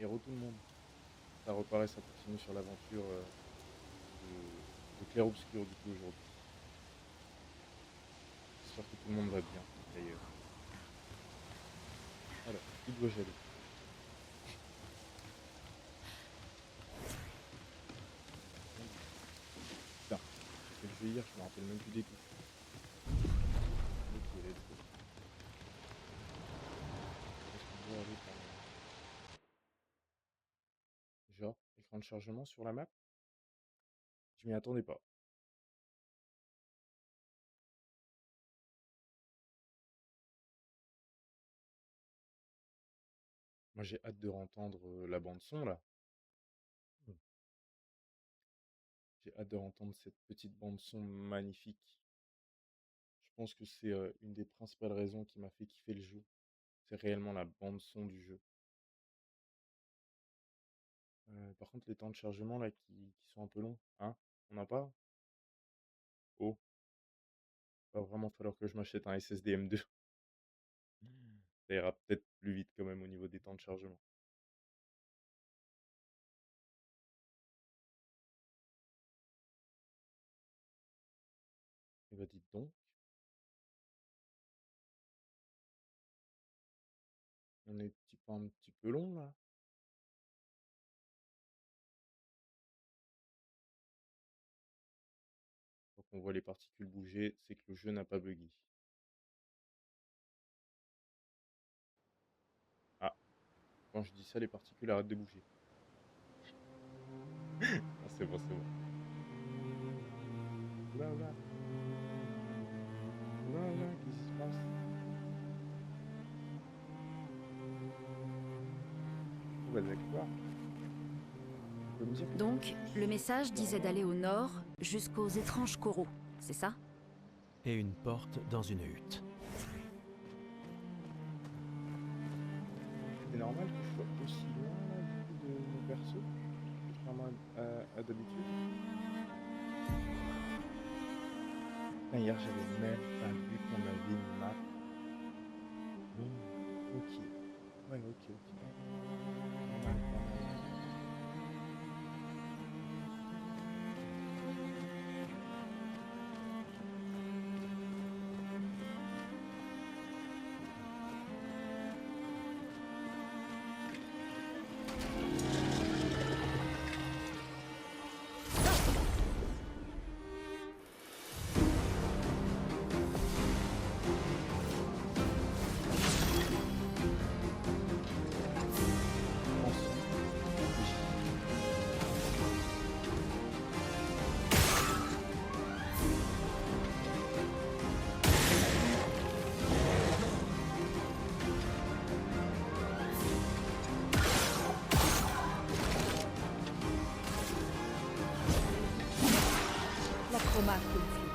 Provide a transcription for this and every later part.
Hello tout le monde. Ça reparaît, ça continue sur l'aventure de Clair-Obscur du coup aujourd'hui. J'espère que tout le monde va bien, d'ailleurs. Alors, où dois-je aller? Mon Dieu. Putain, j'ai fait le jeu hier, je me rappelle même plus des touches. Ok, let's go. Où est-ce qu'on doit aller par là? Genre, écran de chargement sur la map? Je m'y attendais pas. Moi j'ai hâte de entendre la bande son là. Hmm. J'ai hâte de entendre cette petite bande son magnifique. Je pense que c'est une des principales raisons qui m'a fait kiffer le jeu. C'est réellement la bande son du jeu. Par contre, les temps de chargement là qui sont un peu longs, hein? On n'a pas? Oh, va vraiment falloir que je m'achète un SSD M2. Ça ira peut-être plus vite quand même au niveau des temps de chargement. Et bah dites donc, on est pas un petit peu long là? Quand on voit les particules bouger, c'est que le jeu n'a pas buggé. Ah, quand je dis ça, les particules arrêtent de bouger. Ah, c'est bon, c'est bon. Oula, oula, oula, oula, qu'est-ce qui se passe? Oh bah d'accord. Tu peux me dire pourquoi Donc, je le suis message super disait lent? d'aller au nord jusqu'aux étranges coraux, c'est ça? Et une porte dans une hutte. C'est normal que je sois aussi loin là du coup de mon perso, contrairement à d'habitude? Putain, hier j'avais même pas vu qu'on avait une map. Oh, ok. Ouais, ok, ok. Pas mal, pas mal. Ensemble, stratégie. La chroma conflit.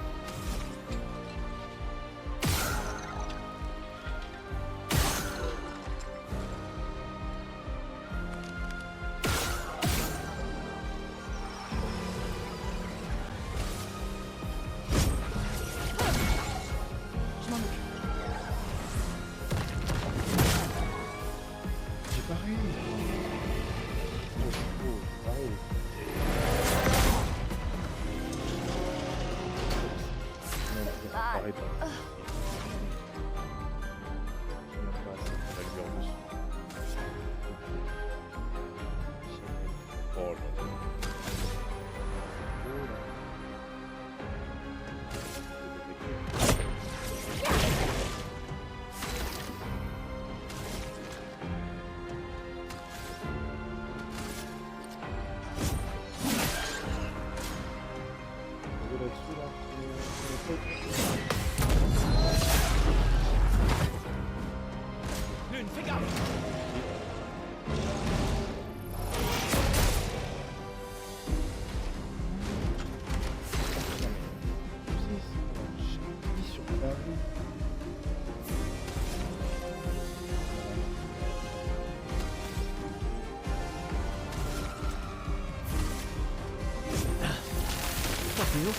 Je m'en occupe. J'ai pareil. Oh, oh, j'ai pareil. Non, Ah, pareil pas. J'ai même pas assez de valeur dessus. J'ai même... Oh là là. Oh là. C'est détecté. On veut là-dessus là. C'est notre truc. Lune, fais gaffe! Non mais, tu sais, c'est Charlie sur Paris. Pas plus haut.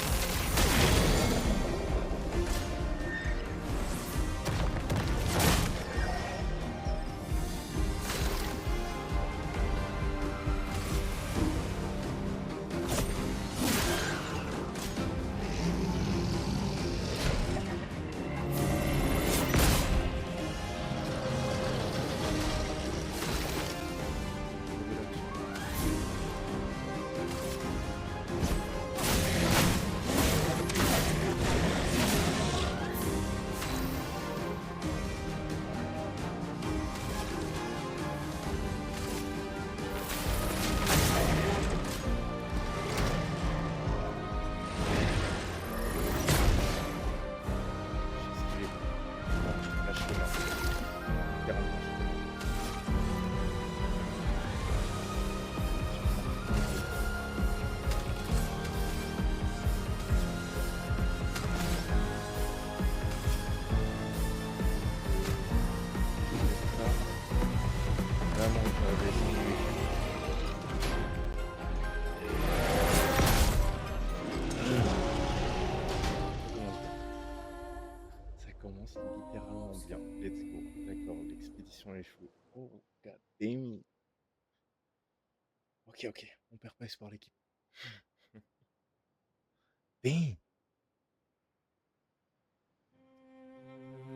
commence littéralement bien. Let's go. D'accord, l'expédition a échoué. Oh, god damn it. Ok, ok, on perd pas espoir l'équipe. Damn.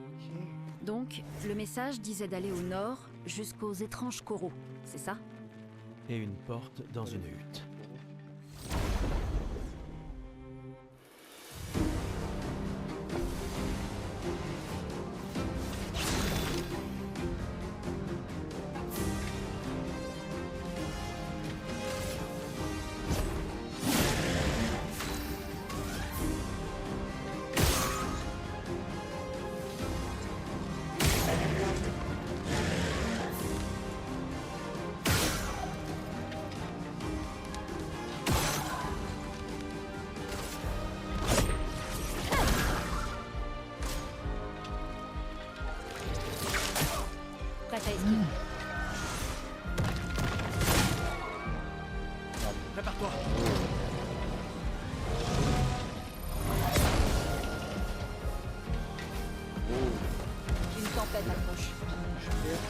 Ok. Donc, le message disait d'aller au nord jusqu'aux étranges coraux, c'est ça? Et une porte dans Allez, une hutte. coraux. Prête à esquiver. Prépare-toi. Oh, Une tempête approche. je perds.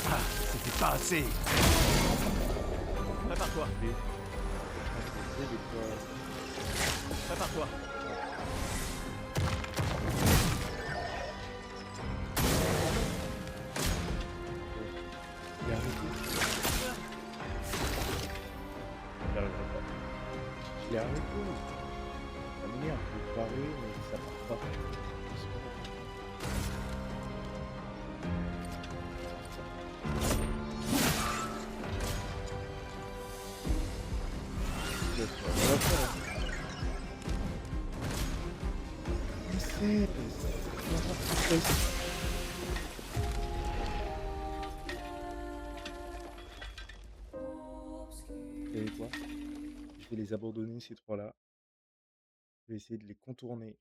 Ah, c'était pas assez. Prépare-toi. J'essaie de quoi. Prépare-toi. Il est arrêté. J'y arriverai pas. Je l'ai arrêté. Ça m'énerve, je l'ai paré, mais ça part pas. Je sais pas, on va faire. Mais on va faire ça. Vous savez quoi? Je vais les abandonner ces trois-là. Je vais essayer de les contourner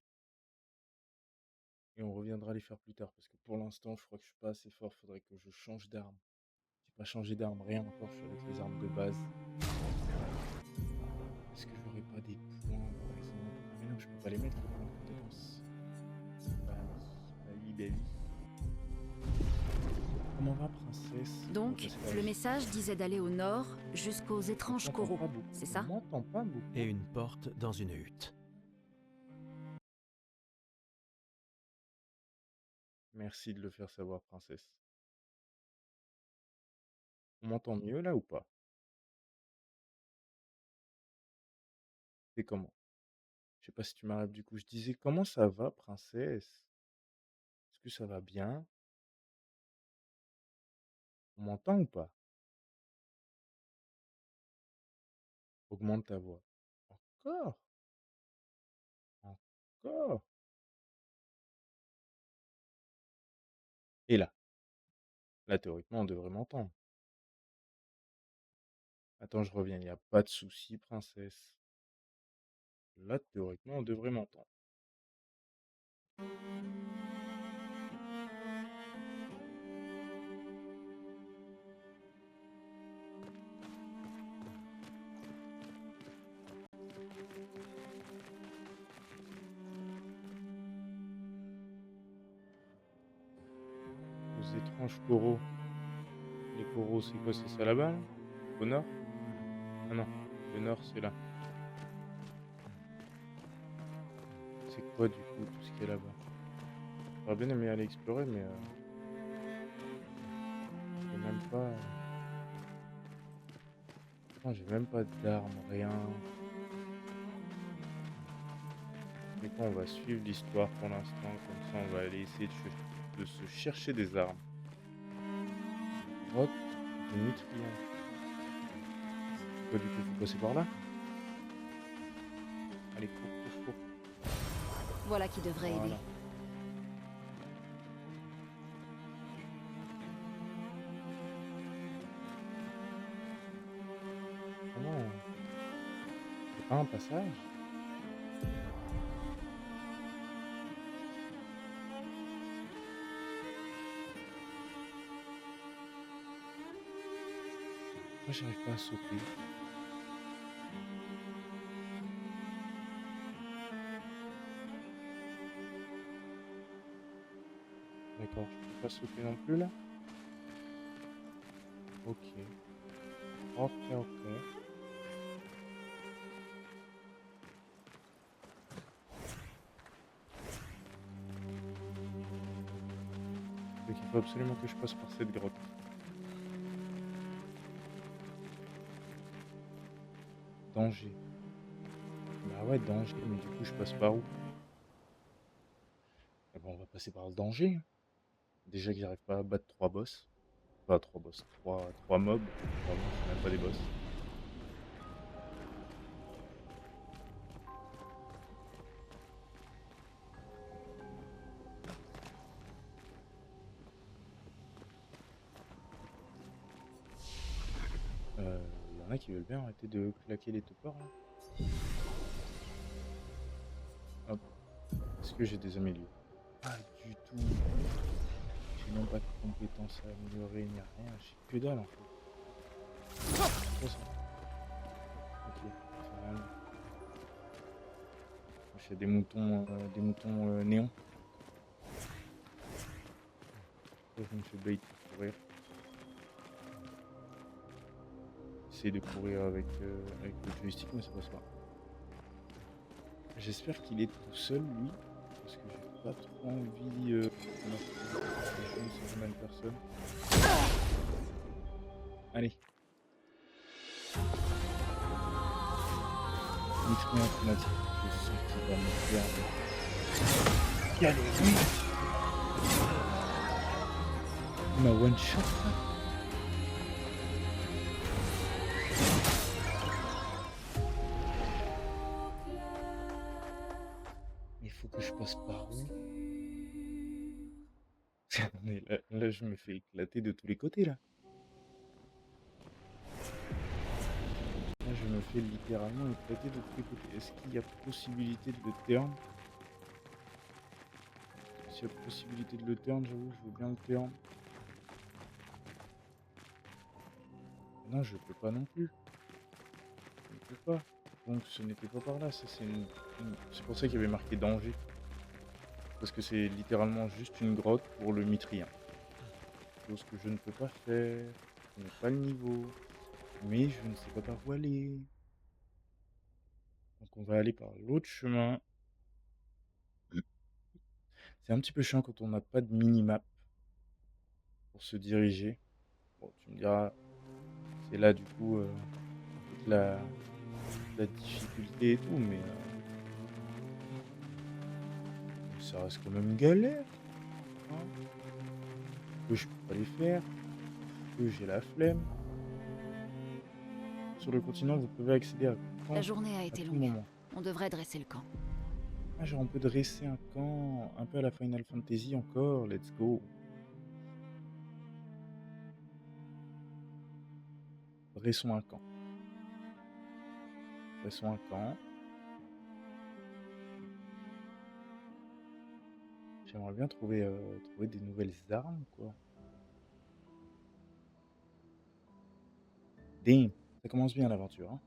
et on reviendra les faire plus tard parce que pour l'instant, je crois que je suis pas assez fort. Faudrait que je change d'arme. J'ai pas changé d'arme, rien encore. Je suis avec les armes de base. Est-ce que j'aurais pas des points par exemple? Ah mais non, je peux pas les mettre les points de compétence. Bah oui, bah oui. Comment va, princesse? Donc, le message disait d'aller au nord jusqu'aux On étranges t'entend coraux, pas beaucoup. c'est On ça? m'entend pas beaucoup. Et une porte dans une hutte. Merci de le faire savoir, princesse. On m'entend mieux là ou pas? C'est comment? Je sais pas si tu m'arrêtes du coup. Je disais comment ça va, princesse? Est-ce que ça va bien? On m'entend ou pas? Augmente ta voix. Encore? Encore? Et là? Là, théoriquement, on devrait m'entendre. Attends, je reviens. Il n'y a pas de souci, princesse. Là, théoriquement, on devrait m'entendre. Aux étranges coraux. Les coraux, c'est quoi? C'est ça là-bas, là? Au nord? Ah non, le nord, c'est là. C'est quoi, du coup, tout ce qui est là-bas? J'aurais bien aimé aller explorer, mais j'ai même pas... Non, j'ai même pas d'armes, rien. Mais quoi, on va suivre l'histoire pour l'instant, comme ça, on va aller essayer de se chercher des armes. Grotte du Mitrion. Quoi, du coup, faut passer par là? Allez, cours, cours, cours. Voilà qui devrait aider. Voilà. Ah non, c'est pas un passage? Pourquoi j'arrive pas à sauter? D'accord, je peux pas sauter non plus là? OK. OK, OK. Donc il faut absolument que je passe par cette grotte. Danger. Bah ouais, danger, mais du coup je passe par où? Eh ben, on va passer par le danger, hein. Déjà que j'arrive pas à battre 3 boss. Pas 3 boss, trois mobs. Pardon, c'est même pas des boss. Il y en a qui veulent bien arrêter de claquer les topards là. Hop. Est-ce que j'ai des amélios? Pas du tout. J'ai même pas de compétences à améliorer ni rien. J'ai que dalle en fait. C'est quoi ça? Ok, ça fait rien. Je fais des moutons néons. Là, je me fais bait pour courir. J'essaie de courir avec le joystick, mais ça passe pas. J'espère qu'il est tout seul, lui. Parce que j'ai pas trop envie d'affronter ce mal personne. Allez. Mitraille automatique. Je sens qu'il va me perdre. Y allez, oui. Il m'a one shot là. Mais il faut que je passe par où? Mais là, je me fais éclater de tous les côtés là. Là, je me fais littéralement éclater de tous les côtés. Est-ce qu'il y a possibilité de le turn? S'il y a possibilité de le turn, j'avoue, je veux bien le turn. Non, je peux pas non plus. Je ne peux pas. Donc ce n'était pas par là, ça c'est c'est pour ça qu'il y avait marqué danger. Parce que c'est littéralement juste une grotte pour le mitrien. Chose que je ne peux pas faire. Je n'ai pas le niveau. Mais je ne sais pas par où aller. Donc on va aller par l'autre chemin. C'est un petit peu chiant quand on n'a pas de minimap pour se diriger. Bon, tu me diras, c'est là du coup toute la difficulté et tout, mais ça reste quand même galère. Hein. Que je peux pas les faire, que j'ai la flemme. Sur le continent, vous pouvez accéder à La camp journée a à été tout longue. moment. On devrait dresser le camp. Ah, genre on peut dresser un camp un peu à la Final Fantasy encore, let's go. Dressons un camp. Dressons un camp. J'aimerais bien trouver des nouvelles armes, quoi. Damn, ça commence bien l'aventure, hein.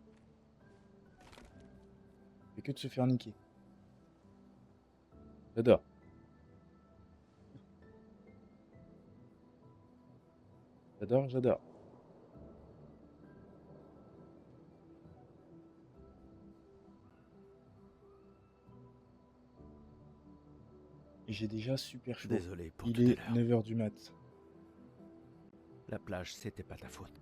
Fait que de se faire niquer. J'adore. J'adore, j'adore. Et j'ai déjà super chaud. Désolé pour Il tout à est l'heure. 9 h du mat. La plage, c'était pas ta faute.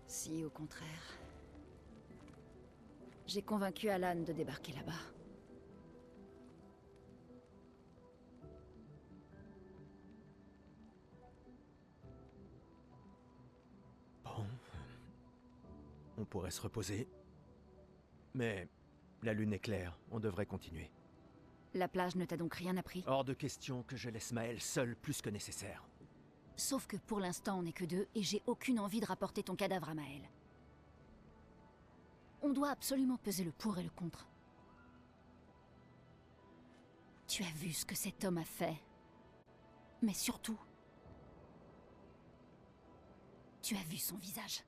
Si, au contraire. J'ai convaincu Alan de débarquer là-bas. Bon. On pourrait se reposer. Mais la lune est claire, on devrait continuer. La plage ne t'a donc rien appris? Hors de question que je laisse Maël seul plus que nécessaire. Sauf que pour l'instant, on n'est que deux et j'ai aucune envie de rapporter ton cadavre à Maël. On doit absolument peser le pour et le contre. Tu as vu ce que cet homme a fait? Mais surtout, tu as vu son visage.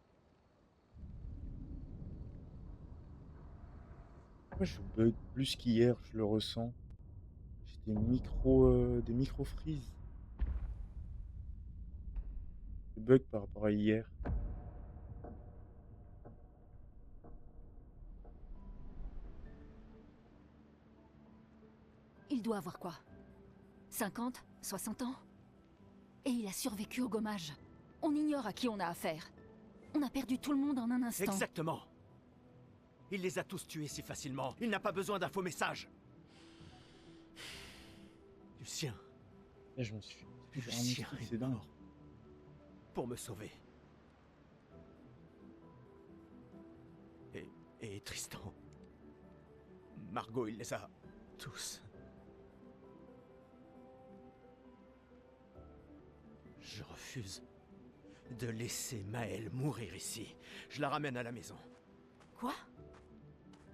Pourquoi je bug plus qu'hier, je le ressens. J'ai des micro freeze. Des bugs par rapport à hier. Il doit avoir quoi? 50, 60 ans? Et il a survécu au gommage. On ignore à qui on a affaire. On a perdu tout le monde en un instant. Exactement. Il les a tous tués si facilement. Il n'a pas besoin d'un faux message. Lucien. Et je me suis fait faire un Lucien moustique, est c'est dingue. mort. Pour me sauver. Et Tristan. Margot, il les a tous. Je refuse de laisser Maëlle mourir ici. Je la ramène à la maison. Quoi?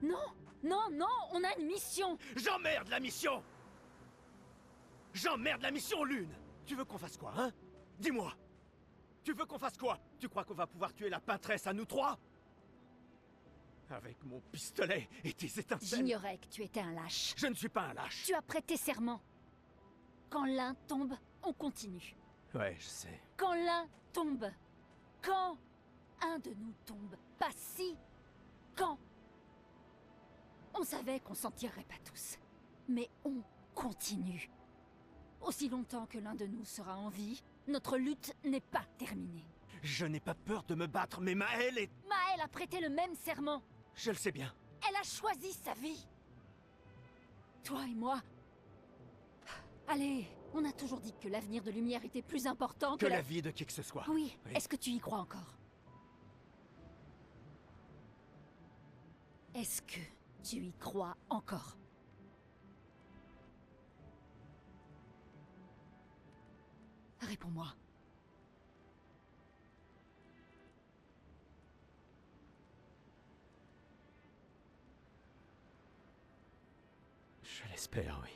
Non! Non, non! On a une mission! J'emmerde la mission! J'emmerde la mission, Lune! Tu veux qu'on fasse quoi, hein? Dis-moi! Tu veux qu'on fasse quoi? Tu crois qu'on va pouvoir tuer la pâtresse à nous trois? Avec mon pistolet et tes étincelles? J'ignorais que tu étais un lâche. Je ne suis pas un lâche. Tu as prêté serment. Quand l'un tombe, on continue. Ouais, je sais. Quand l'un tombe. Quand un de nous tombe. Pas si. Quand. On savait qu'on s'en tirerait pas tous. Mais on continue. Aussi longtemps que l'un de nous sera en vie, notre lutte n'est pas terminée. Je n'ai pas peur de me battre, mais Maëlle est... Maëlle a prêté le même serment. Je le sais bien. Elle a choisi sa vie. Toi et moi... Allez, on a toujours dit que l'avenir de Lumière était plus important Que que la vie de qui que ce soit. Oui, Oui. est-ce que tu y crois encore? Est-ce que tu y crois encore? Réponds-moi. Je l'espère, oui.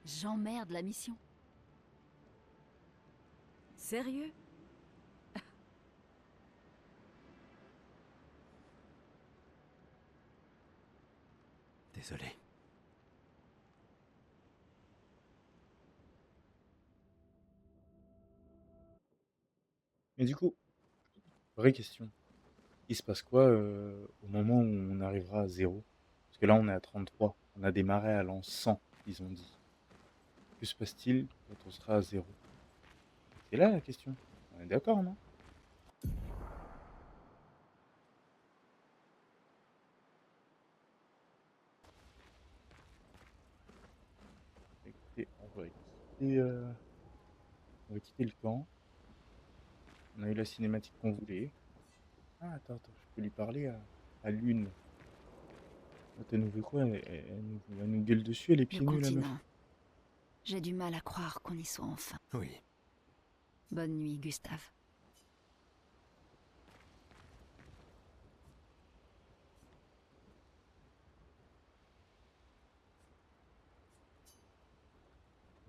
J'emmerde la mission. Sérieux? Désolé. Mais du coup, vraie question. Il se passe quoi au moment où on arrivera à 0? Parce que là, on est à 33. On a démarré à l'an 100, ils ont dit. Que se passe-t-il quand on sera à 0? C'est là la question. On est d'accord, non? Écoutez, on va quitter le camp. On a eu la cinématique qu'on voulait. Ah, attends, je peux lui parler à Lune. T'as nous fait quoi? Elle nous gueule dessus, elle est Le pieds nus, la meuf. continent. J'ai du mal à croire qu'on y soit enfin. Oui. Bonne nuit, Gustave.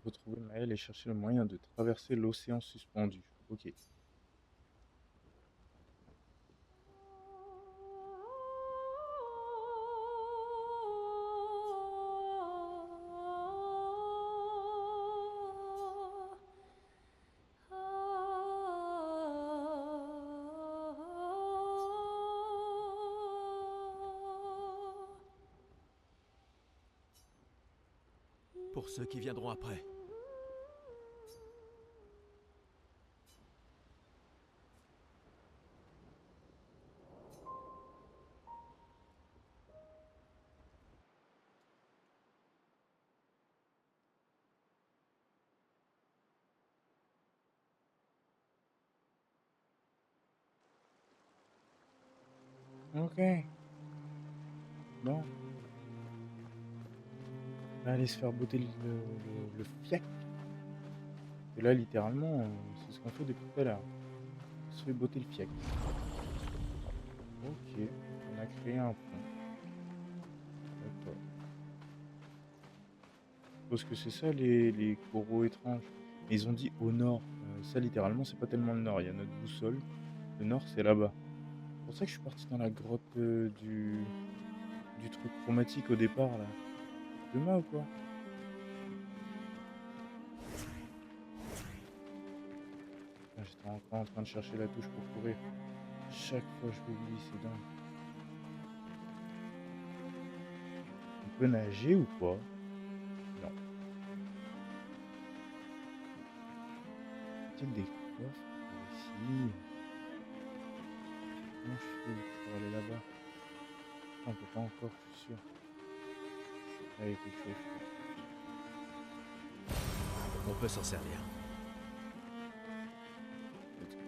Retrouver Maëlle et chercher le moyen de traverser l'océan suspendu. Ok. Pour ceux qui viendront après. Ok. Bon. aller se faire botter le fiac. Et là, littéralement, c'est ce qu'on fait depuis tout à l'heure. On se fait botter le fiac. OK, on a créé un pont. D'accord. Je suppose que c'est ça les coraux étranges. Mais ils ont dit au nord. Ça littéralement, c'est pas tellement le nord. Il y a notre boussole. Le nord, c'est là-bas. C'est pour ça que je suis parti dans la grotte, du truc chromatique au départ là. Demain ou quoi? Putain, j'étais encore en train de chercher la touche pour courir. Chaque fois je l'oublie, c'est dingue. On peut nager ou pas? Non. Y a-t-il des coffres par ici? Comment je fais pour aller là-bas? Ah, on peut pas encore, je suis sûr. Ah, il y a quelque chose, je crois. On peut s'en servir. Let's go.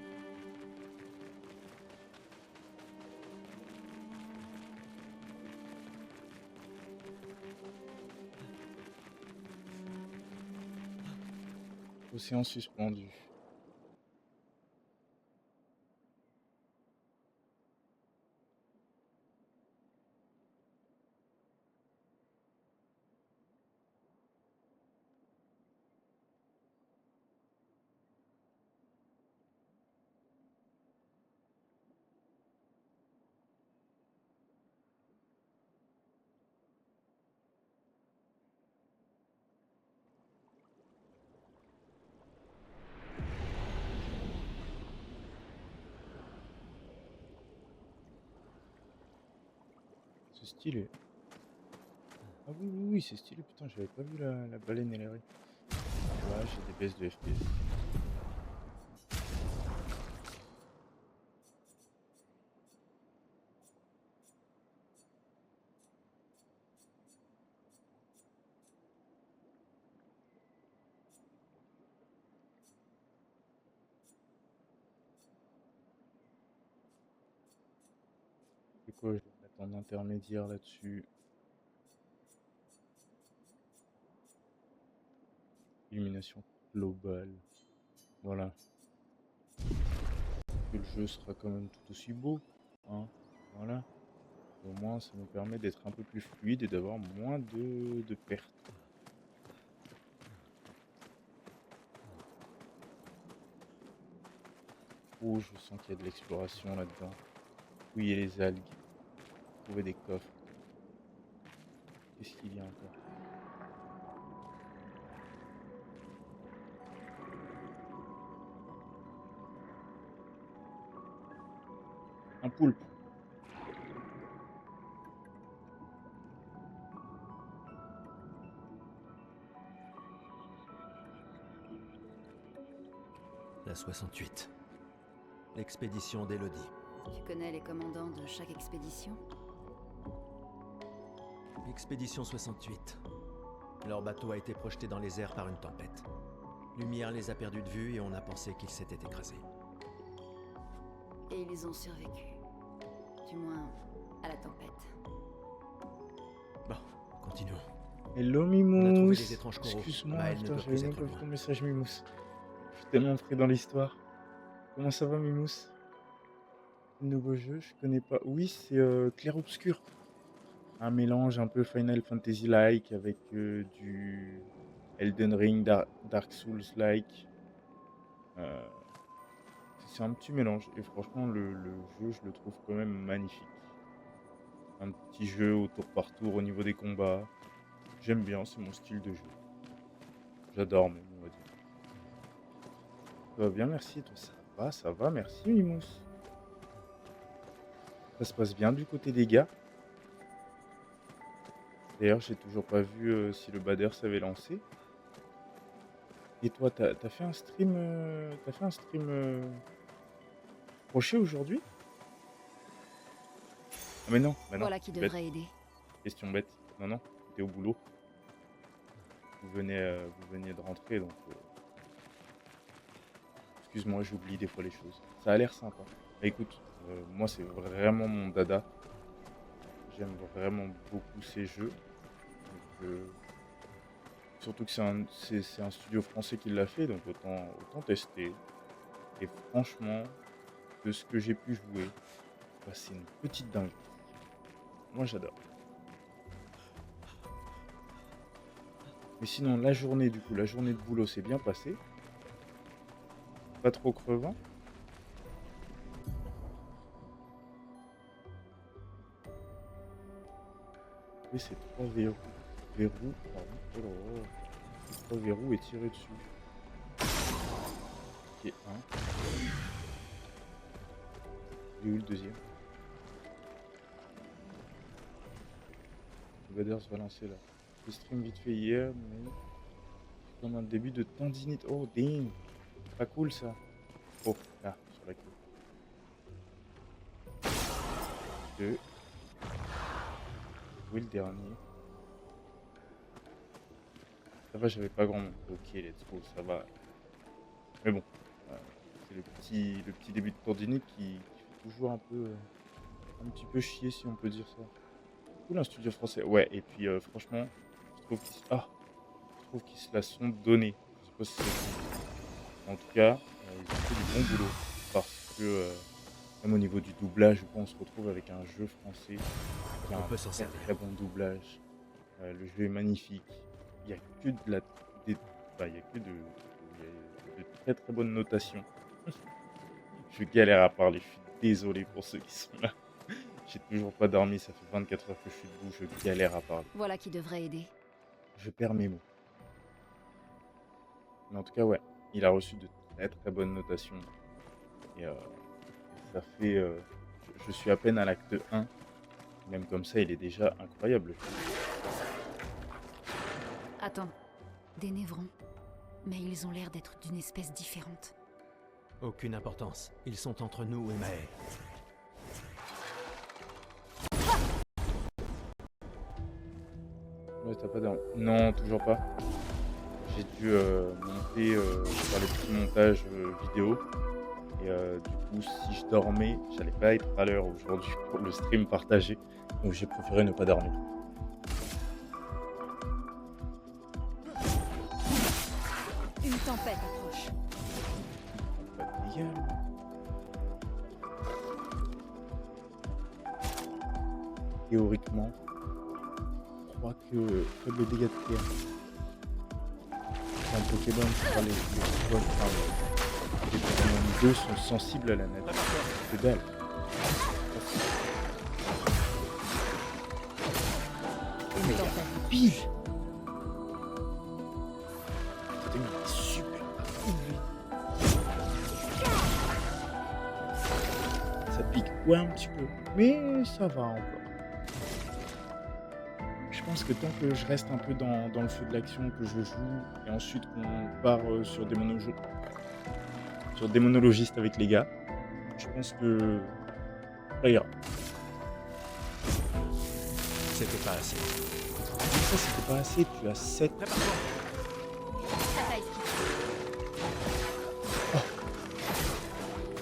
Océan suspendu. C'est stylé. Ah oui, oui, oui, c'est stylé. Putain, j'avais pas vu la baleine et les raies. Ouais, j'ai des baisses de FPS. C'est quoi? Je vais me mettre en intermédiaire là-dessus. Illumination globale. Voilà. Que le jeu sera quand même tout aussi beau. Hein. Voilà. Au moins, ça nous permet d'être un peu plus fluide et d'avoir moins de pertes. Oh, je sens qu'il y a de l'exploration là-dedans. Oui, et les algues. Trouver des coffres. Qu'est-ce qu'il y a encore? Un poulpe. La 68. L'expédition d'Élodie. Tu connais les commandants de chaque expédition? Expédition 68. Leur bateau a été projeté dans les airs par une tempête. Lumière les a perdus de vue et on a pensé qu'ils s'étaient écrasés. Et ils ont survécu. Du moins, à la tempête. Bon, continuons. Hello On a trouvé Mimous. des étranges coraux. Excuse-moi, Maël ne putain, doit j'avais plus même être pas vu loin. ton message Mimous. Je suis tellement pris dans l'histoire. Comment ça va Mimous? Nouveau jeu, je connais pas. Oui, c'est Clair-Obscur. Un mélange un peu Final Fantasy-like avec du Elden Ring, Dark Souls-like. Euh, c'est un petit mélange. Et franchement, le jeu, je le trouve quand même magnifique. Un petit jeu au tour par tour au niveau des combats. J'aime bien, c'est mon style de jeu. J'adore même, on va dire. Ça va bien, merci. Toi, ça va, merci Mimous. Ça se passe bien du côté des gars. D'ailleurs, j'ai toujours pas vu si le Bader s'avait lancé. Et toi, t'as fait un stream, crochet aujourd'hui? Ah mais non, bah non, Voilà qui c'est bête. devrait aider. Question bête. Non, non, t'es au boulot. Vous veniez de rentrer, donc excuse-moi, j'oublie des fois les choses. Ça a l'air sympa. Bah, écoute, moi c'est vraiment mon dada. J'aime vraiment beaucoup ces jeux. Donc, Surtout que c'est un studio français qui l'a fait, donc autant tester. Et franchement, de ce que j'ai pu jouer, bah, c'est une petite dingue. Moi, j'adore. Mais sinon, la journée, du coup, la journée de boulot s'est bien passée. Pas trop crevant. Et c'est 3 verrous. Verrous, pardon. Oh là là. 3 verrous et tirer dessus. Ok, un. Il est où le deuxième? Le Vaders va lancer là. Le stream vite fait hier, mais comme un début de tendinite. Oh, damn! Pas cool ça. Oh, là, sur la queue. 2. Oui, le dernier. Ça va, j'avais pas grand monde. Ok, let's go, ça va. Mais bon, c'est le petit début de tendinite qui fait toujours un petit peu chier, si on peut dire ça. Cool, un studio français. Ouais, et puis franchement, je trouve qu'ils se la sont donnés. Je sais pas si c'est... En tout cas, ils ont fait du bon boulot. Parce que, même au niveau du doublage, on se retrouve avec un jeu français qui a On un peut s'en très servir. très bon doublage. Le jeu est magnifique. Il y a que de la... des- bah, il y a que de très très bonnes notations. Je galère à parler, je suis désolé pour ceux qui sont là. J'ai toujours pas dormi, ça fait 24 heures que je suis debout, je galère à parler. Voilà qui devrait aider. Je perds mes mots. Mais en tout cas, ouais, il a reçu de très très bonnes notations. Et ça fait... je suis à peine à l'acte 1. Même comme ça, il est déjà incroyable. Attends, des névrons. Mais ils ont l'air d'être d'une espèce différente. Aucune importance. Ils sont entre nous et Maë. Ouais, t'as pas d'arme. Non, toujours pas. J'ai dû monter, faire les petits montages vidéo. Et du coup, si je dormais, j'allais pas être à l'heure aujourd'hui pour le stream partagé. Donc j'ai préféré ne pas dormir. Une tempête approche. Pas de dégâts, là. Théoriquement, je crois que faible dégâts de pierre. C'est un Pokémon, je crois, les Pokémon d'eau sont sensibles à la nature. Que dalle. Une tempête. Pile. Putain, mais il est super rapide, lui. Ça pique, ouais, un petit peu. Mais ça va encore. Je pense que tant que je reste un peu dans le feu de l'action, que je joue, et ensuite qu'on part sur des monologistes avec les gars, je pense que ça ira. C'était pas assez. Mais ça, c'était pas assez, tu as 7.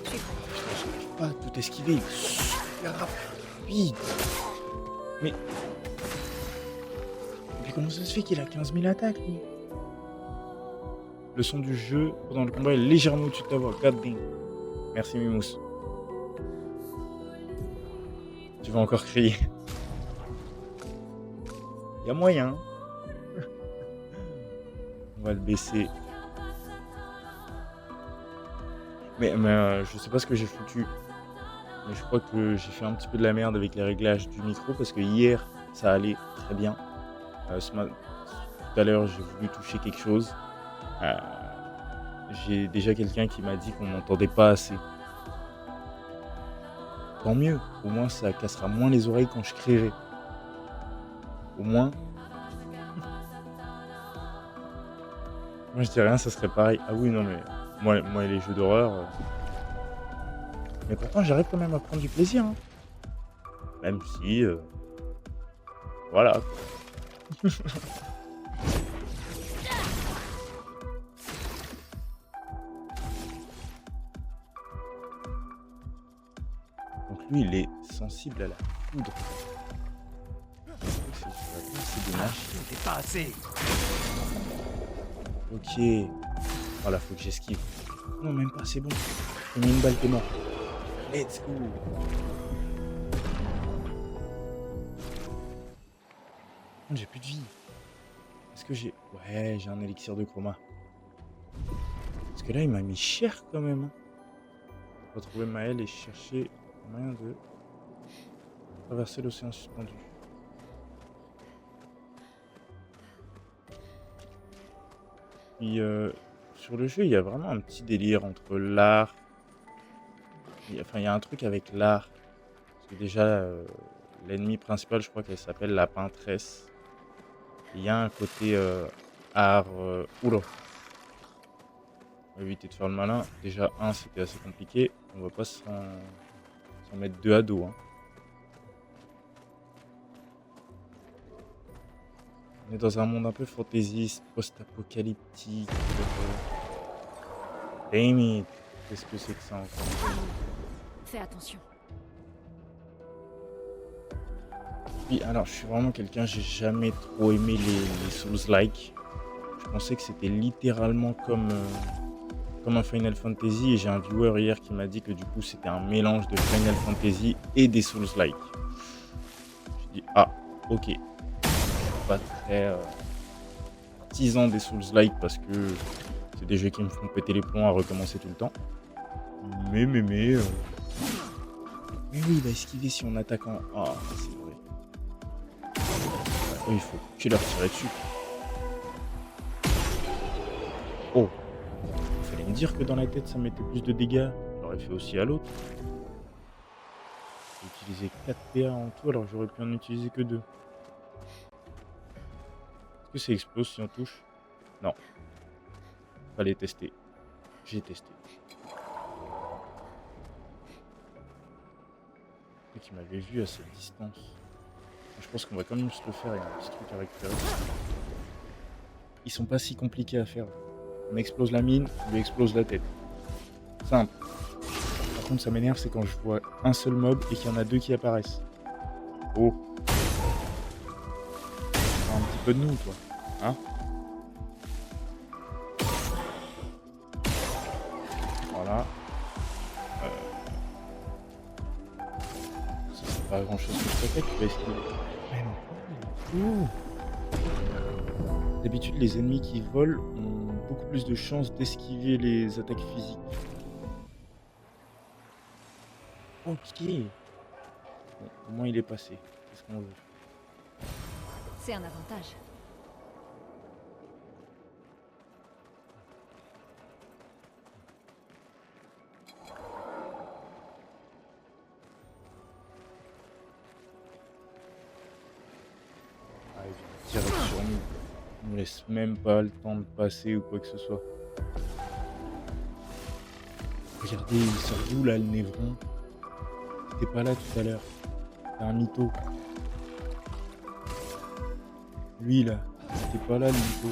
Prépare-toi. Ça t'a esquivé. Je suis prête. J'arrive pas à tout esquiver, il est super rapide. Mais comment ça se fait qu'il a 15 000 attaques, lui? Le son du jeu pendant le combat est légèrement au-dessus de ta voix. God damn. Merci, Mimous. Tu vas encore crier. Il y a moyen. On va le baisser. Mais je sais pas ce que j'ai foutu. Mais je crois que j'ai fait un petit peu de la merde avec les réglages du micro parce que hier, ça allait très bien. Tout à l'heure, j'ai voulu toucher quelque chose. J'ai déjà quelqu'un qui m'a dit qu'on m'entendait pas assez. Tant mieux, au moins ça cassera moins les oreilles quand je crierai. Au moins. Moi je dis rien, ça serait pareil. Ah oui, non mais moi et les jeux d'horreur. Mais pourtant j'arrive quand même à prendre du plaisir. Hein. Même si. Voilà. Donc lui, il est sensible à la foudre. C'est dommage. C'était pas assez. Ok. Voilà, faut que j'esquive. Non, même pas, c'est bon. J'ai mis une balle, t'es mort. Let's go. Oh, j'ai plus de vie. Est-ce que j'ai... Ouais, j'ai un élixir de chroma. Parce que là, il m'a mis cher quand même. Hein. Retrouver Maël et chercher un moyen de traverser l'océan suspendu. Puis, sur le jeu, il y a vraiment un petit délire entre l'art. Enfin, il y a un truc avec l'art. Parce que déjà, l'ennemi principal, je crois qu'elle s'appelle la peintresse. Il y a un côté art. Oula! On va éviter de faire le malin. Déjà, un, c'était assez compliqué. On va pas s'en mettre deux à dos. Hein. On est dans un monde un peu fantaisiste, post-apocalyptique. Damn it! Qu'est-ce que c'est que ça encore? Fais attention. Oui, alors je suis vraiment quelqu'un, j'ai jamais trop aimé les Souls-like. Je pensais que c'était littéralement comme un Final Fantasy et j'ai un viewer hier qui m'a dit que du coup c'était un mélange de Final Fantasy et des Souls-like. J'ai dit ah ok, je suis pas très partisan des Souls-like parce que c'est des jeux qui me font péter les plombs à recommencer tout le temps. Mais oui, il va esquiver si on attaque en... Ah, c'est vrai. Oh, il faut que leur tirer dessus. Oh, il fallait me dire que dans la tête ça mettait plus de dégâts. J'aurais fait aussi à l'autre. J'ai utilisé 4 PA en tout alors que j'aurais pu en utiliser que 2. Est-ce que ça explose si on touche? Non. Fallait tester. J'ai testé. Qui m'avait vu à cette distance. Je pense qu'on va quand même se le faire, il y a un petit truc à récupérer. Ils sont pas si compliqués à faire. On explose la mine, on lui explose la tête. Simple. Par contre ça m'énerve, c'est quand je vois un seul mob et qu'il y en a deux qui apparaissent. Oh. Un petit peu de nous, toi. Hein? Voilà. C'est pas grand chose que je peux faire, tu vas esquiver. D'habitude, les ennemis qui volent ont beaucoup plus de chances d'esquiver les attaques physiques. Ok. Bon, au moins il est passé. C'est ce qu'on veut. C'est un avantage. Ah, il vient direct sur nous. On ne laisse même pas le temps de passer ou quoi que ce soit. Regardez, il sort d'où là le Névron? T'étais pas là tout à l'heure. T'es un mytho. Lui là, t'étais pas là le mytho.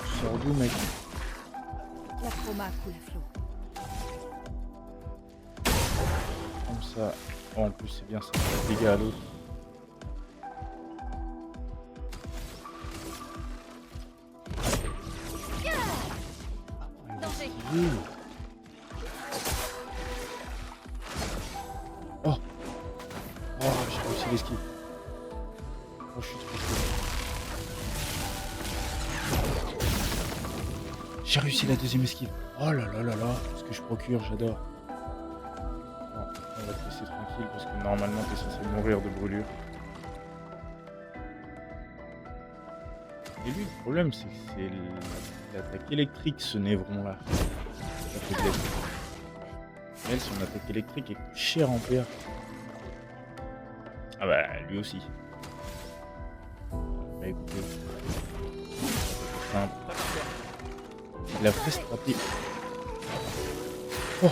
Tu sors d'où mec? La chroma coule à flot. Comme ça. Oh, en plus c'est bien, ça fait des dégâts à l'autre. Danger. Oui. Oh. Oh, j'ai réussi l'esquive. Oh, je suis trop chaud. J'ai réussi la deuxième esquive. Oh là là là là, ce que je procure, j'adore. Bon, on va te laisser tranquille parce que normalement t'es censé mourir de brûlure. Et lui, le problème, c'est que c'est l'attaque électrique, ce Névron là. Ça fait blesser. Elle, son attaque électrique est cher en PA. Ah bah, lui aussi. Bah écoutez, c'est simple. Il a fait strapper. Oh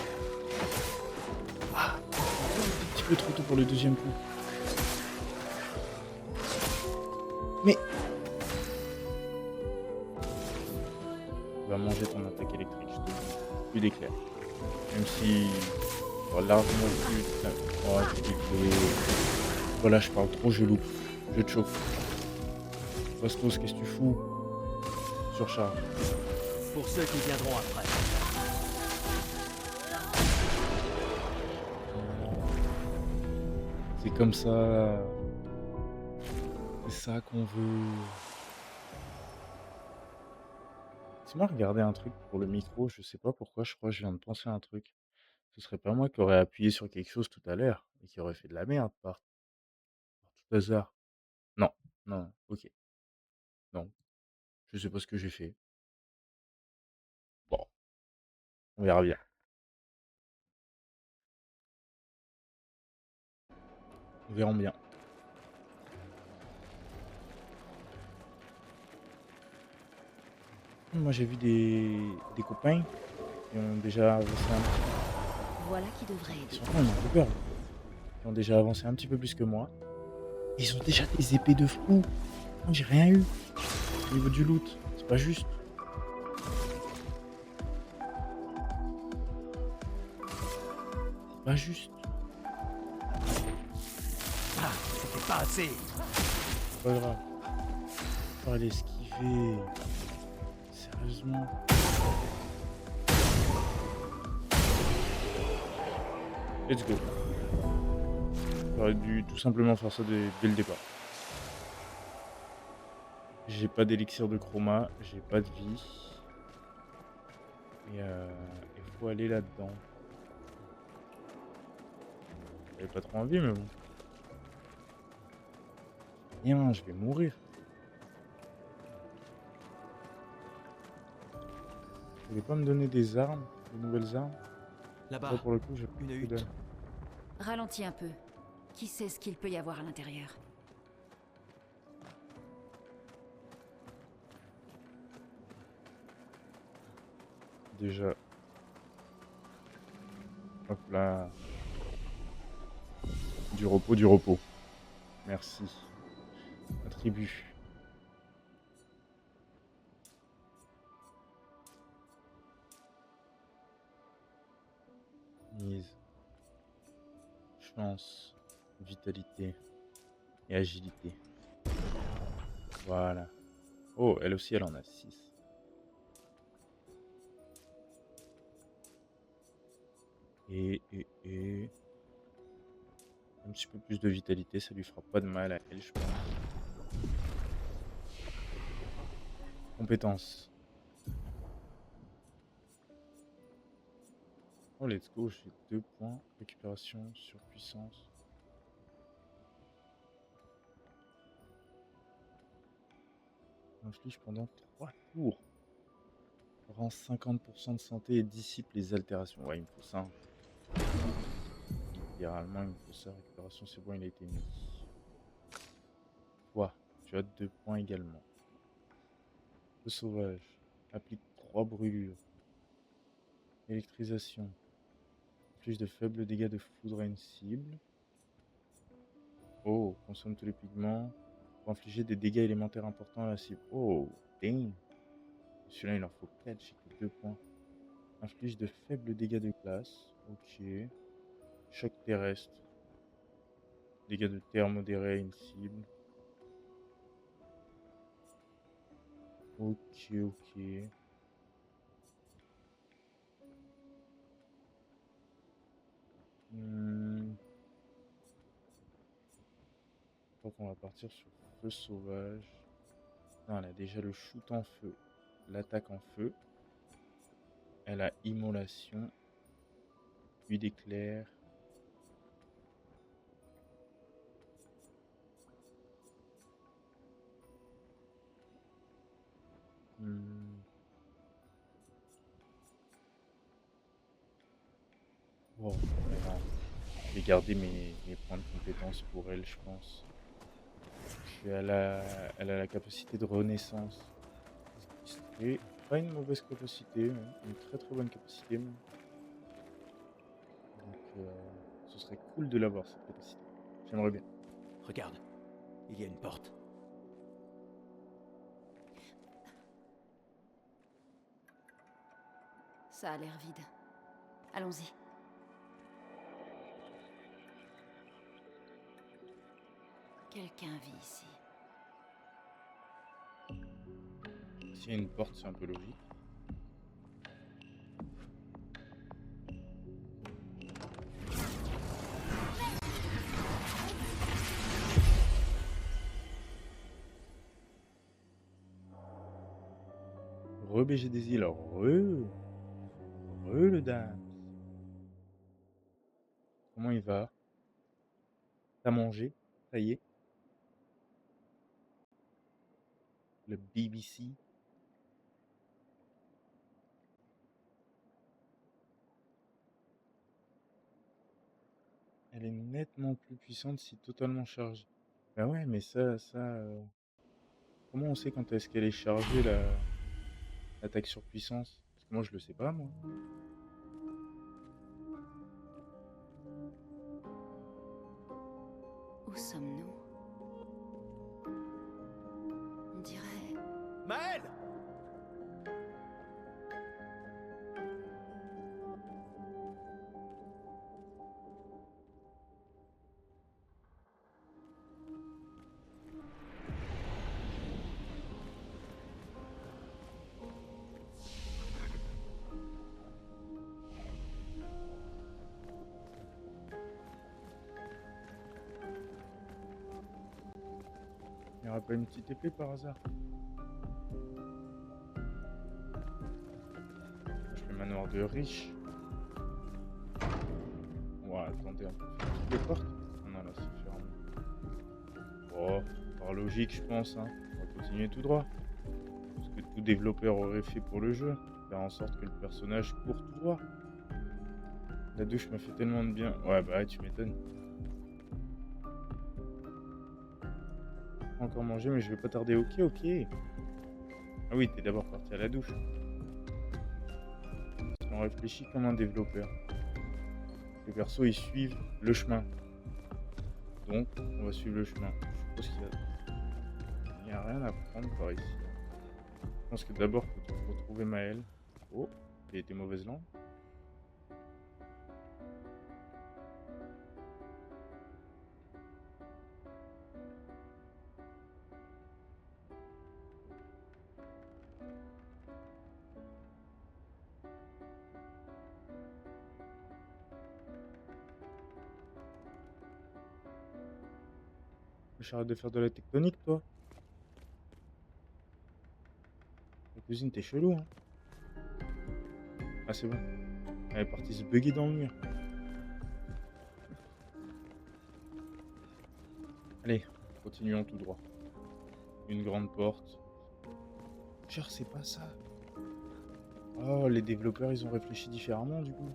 ah, un petit peu trop tôt pour le deuxième coup. Mais... Tu vas manger ton attaque électrique, je te dis. Plus d'éclairs. Même si... Oh, largement plus... Oh, j'ai déclaré. Voilà, je parle trop, je loupe. Je te chauffe. Bastos, qu'est-ce que tu fous? surcharge. Pour ceux qui viendront après. C'est comme ça. C'est ça qu'on veut. Tu m'as regardé un truc pour le micro, je sais pas pourquoi, je crois que je viens de penser à un truc. Ce serait pas moi qui aurais appuyé sur quelque chose tout à l'heure et qui aurait fait de la merde par tout hasard. Non, non, ok, non, je sais pas ce que j'ai fait. Bon, on verra bien. Nous verrons bien. Moi j'ai vu des copains qui ont déjà avancé un petit peu. Voilà qui devrait aider. Surtout, on a un peu peur. Qui ont déjà avancé un petit peu plus que moi. Ils ont déjà des épées de fou. Moi j'ai rien eu. Au niveau du loot, c'est pas juste. C'est pas juste. Ah, c'était pas assez. C'est pas grave. Faut aller esquiver. Sérieusement. Let's go. J'aurais dû tout simplement faire ça dès le départ. J'ai pas d'élixir de chroma, j'ai pas de vie. Et il faut aller là-dedans. J'avais pas trop envie, mais bon. Rien, je vais mourir. Vous voulez pas me donner des armes, des nouvelles armes? Là-bas, Là pour le coup, j'ai une que hutte. dalle. Ralentis un peu. Qui sait ce qu'il peut y avoir à l'intérieur? Déjà. Hop là. Du repos, du repos. Merci. Attribut. Mise. Chance. Vitalité. Et agilité. Voilà. Oh, elle aussi, elle en a 6. Et... Un petit peu plus de vitalité, ça lui fera pas de mal à elle, je pense. Compétences. Oh, let's go, j'ai 2 points. Récupération, surpuissance. Inflige pendant 3 tours. Rend 50% de santé et dissipe les altérations. Ouais, il me faut ça. Littéralement, il me faut ça. Récupération, c'est bon, il a été mis. Toi, tu as 2 points également. Feu sauvage. Applique 3 brûlures. Électrisation. Inflige de faibles dégâts de foudre à une cible. Oh, consomme tous les pigments. Pour infliger des dégâts élémentaires importants à la cible. Oh, dang. Celui-là, il en faut 4, j'ai que 2 points. Inflige de faibles dégâts de glace. Ok. Choc terrestre. Dégâts de terre modérés à une cible. Ok, ok. Je crois qu'on va partir sur feu sauvage. Non, elle a déjà le shoot en feu. L'attaque en feu. Elle a immolation. Puis d'éclair. Wow, voilà. Je vais garder mes points de compétence pour elle, je pense. Et elle a la capacité de renaissance. Ce qui pas une mauvaise capacité, hein, une très très bonne capacité même. Donc ce serait cool de l'avoir cette capacité. J'aimerais bien. Regarde, il y a une porte. Ça a l'air vide. Allons-y. Quelqu'un vit ici. S'il y a une porte, c'est un peu logique. Re-BG des îles, le dame. Comment il va? T'as mangé? Ça y est? Le BBC? Elle est nettement plus puissante si totalement chargée. Bah ouais, mais comment on sait quand est-ce qu'elle est chargée, l'attaque sur puissance? Parce que moi, je le sais pas, moi. Où sommes-nous? On dirait... Maël! Il n'y aura pas une petite épée par hasard? Le manoir de riche. Ouais, attendez, on peut faire toutes les portes? Ah non, là, c'est fermé. Oh, par logique, je pense, hein. On va continuer tout droit. Ce que tout développeur aurait fait pour le jeu. Faire en sorte que le personnage court tout droit. La douche me fait tellement de bien. Ouais, bah ouais, tu m'étonnes. Encore manger, mais je vais pas tarder. Ok, ok. Ah oui, t'es d'abord parti à la douche. Parce qu'on réfléchit comme un développeur. Les persos, ils suivent le chemin. Donc, on va suivre le chemin. Je suppose qu'il y a rien à prendre par ici. Je pense que d'abord, il faut retrouver Maël. Oh, il a été mauvaise langue. J'arrête de faire de la tectonique, toi. La cousine, t'es chelou, hein. Ah, c'est bon. Elle est partie se bugger dans le mur. Allez, continuons tout droit. Une grande porte. Genre, c'est pas ça. Oh, les développeurs, ils ont réfléchi différemment, du coup.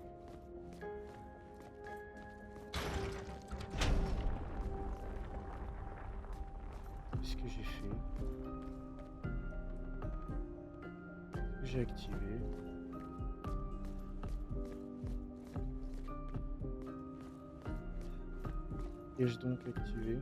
Qu'est-ce que j'ai fait? Qu'est-ce que j'ai activé? Ai-je donc activé?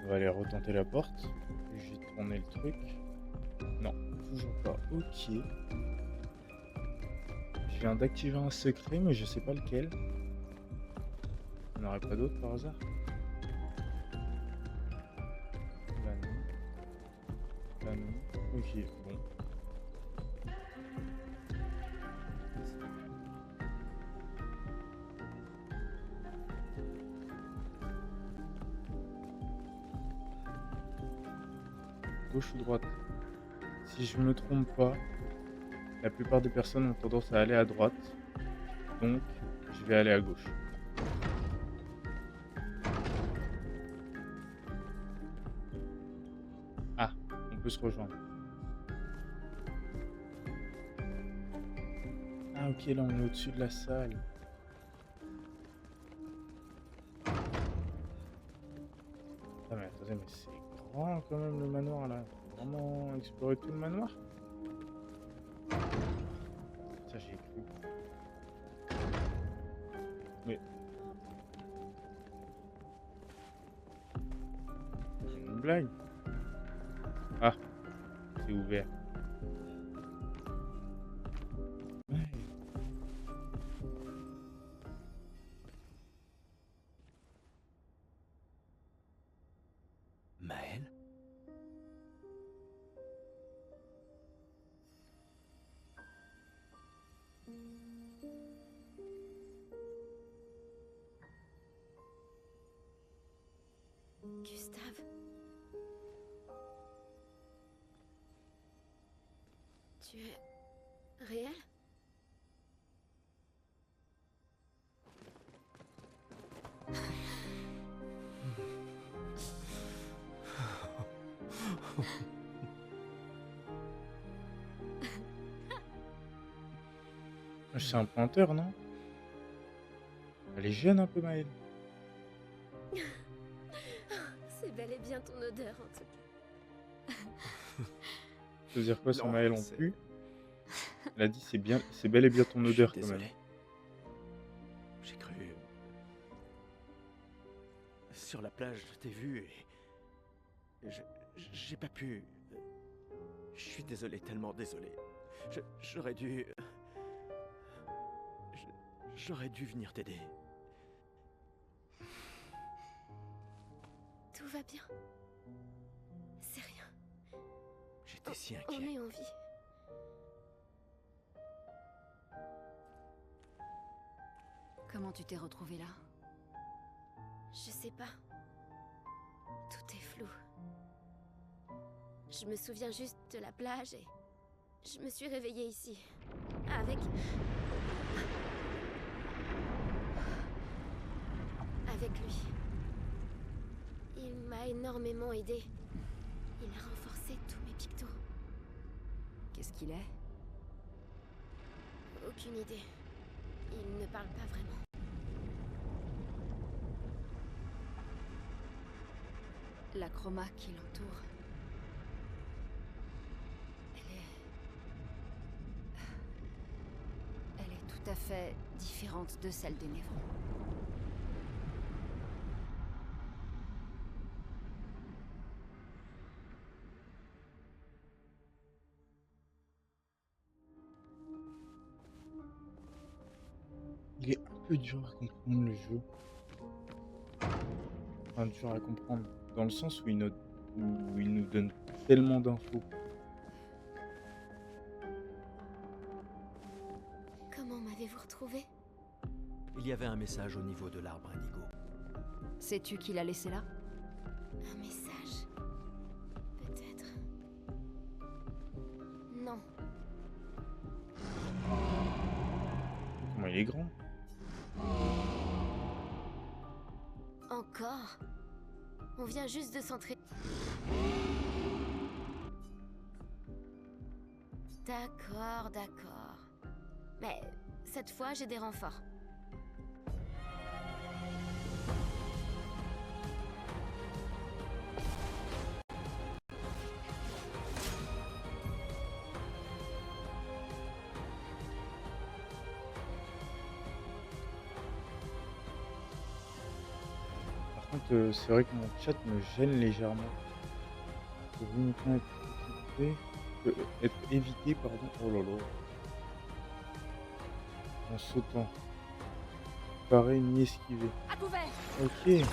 On va aller retenter la porte. J'ai tourné le truc. Non, toujours pas. Ok. Je viens d'activer un secret, mais je sais pas lequel. Il n'y en aurait pas d'autre par hasard? Là non. Là non. Ok, bon. Gauche ou droite? Si je me trompe pas, la plupart des personnes ont tendance à aller à droite. Donc, je vais aller à gauche. Ah, on peut se rejoindre. Ah ok, là on est au-dessus de la salle. Ah mais attendez, mais c'est grand quand même le manoir là. Faut vraiment explorer tout le manoir? Ça j'ai cru. Mais... c'est une blague. Ah, c'est ouvert. Gustave. Tu es réel? C'est un pointeur, non? Elle est jeune un peu, Maëlle. C'est bel et bien ton odeur en tout cas. Ça veut dire quoi ça, Non, Maëlle, on c'est- pue? Elle a dit c'est bel et bien ton Je suis odeur quand désolé. même. J'ai cru... Sur la plage, je t'ai vu et... J'ai pas pu... Je suis désolé, tellement désolé. J'aurais dû... J'aurais dû venir t'aider. Tout va bien. C'est rien. J'étais si On inquiet. est en vie. Comment tu t'es retrouvée là? Je sais pas. Tout est flou. Je me souviens juste de la plage et je me suis réveillée ici. Avec... Avec lui. Il m'a énormément aidé. Il a renforcé tous mes pictos. Qu'est-ce qu'il est? Aucune idée. Il ne parle pas vraiment. La chroma qui l'entoure. Elle est tout à fait différente de celle des Névrons. Il est un peu dur à comprendre le jeu. Enfin, dur à comprendre. Dans le sens où où il nous donne tellement d'infos. Comment m'avez-vous retrouvé? Il y avait un message au niveau de l'arbre indigo. Sais-tu qui l'a laissé là? Un message. Peut-être. Non. Comment il est grand. Encore? On vient juste de s'entrer. D'accord, d'accord. Mais cette fois, j'ai des renforts. Par contre, c'est vrai que mon chat me gêne légèrement. Le uniquement être évité, pardon. Oh là là. En sautant. Pareil, ni esquiver. À couvert! Ok.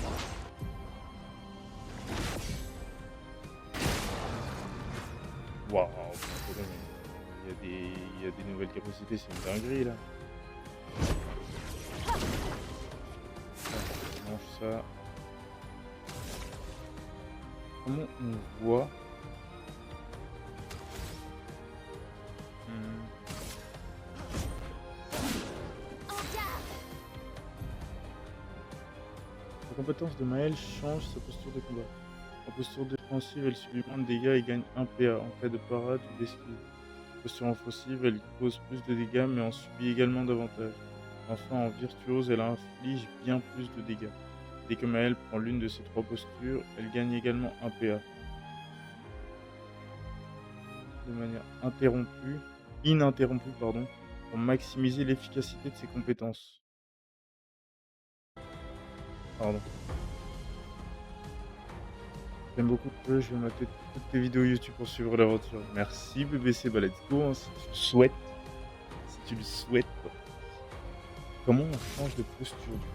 Waouh. Il y a des nouvelles capacités, c'est une dinguerie là. On mange ça. Comment on voit? La compétence de Maël change sa posture de combat. En posture défensive, elle subit moins de dégâts et gagne 1 PA en cas de parade ou d'esquive. En posture offensive, elle cause plus de dégâts mais en subit également davantage. Enfin, en virtuose, elle inflige bien plus de dégâts. Dès que Maël prend l'une de ces trois postures, elle gagne également 1 PA. De manière ininterrompue, pour maximiser l'efficacité de ses compétences. Pardon. J'aime beaucoup le jeu, je vais mater toutes tes vidéos YouTube pour suivre l'aventure. Merci BBC, bah let's go, hein, si tu le souhaites. Si tu le souhaites. Quoi. Comment on change de posture du coup?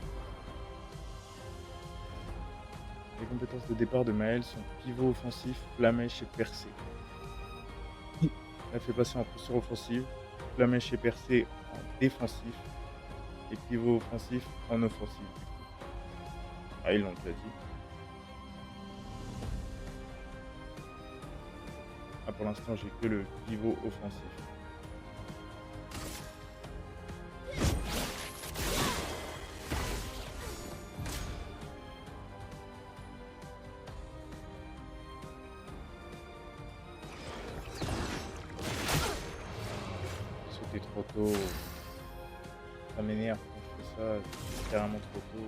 Les compétences de départ de Maël sont pivot offensif, flamèche et percée. Elle fait passer en posture offensive, flamèche et percée en défensif, et pivot offensif en offensif. Ah, ils l'ont déjà dit. pour l'instant, j'ai que le pivot offensif. Sauter trop tôt, ça m'énerve quand je fais ça, c'est carrément trop tôt.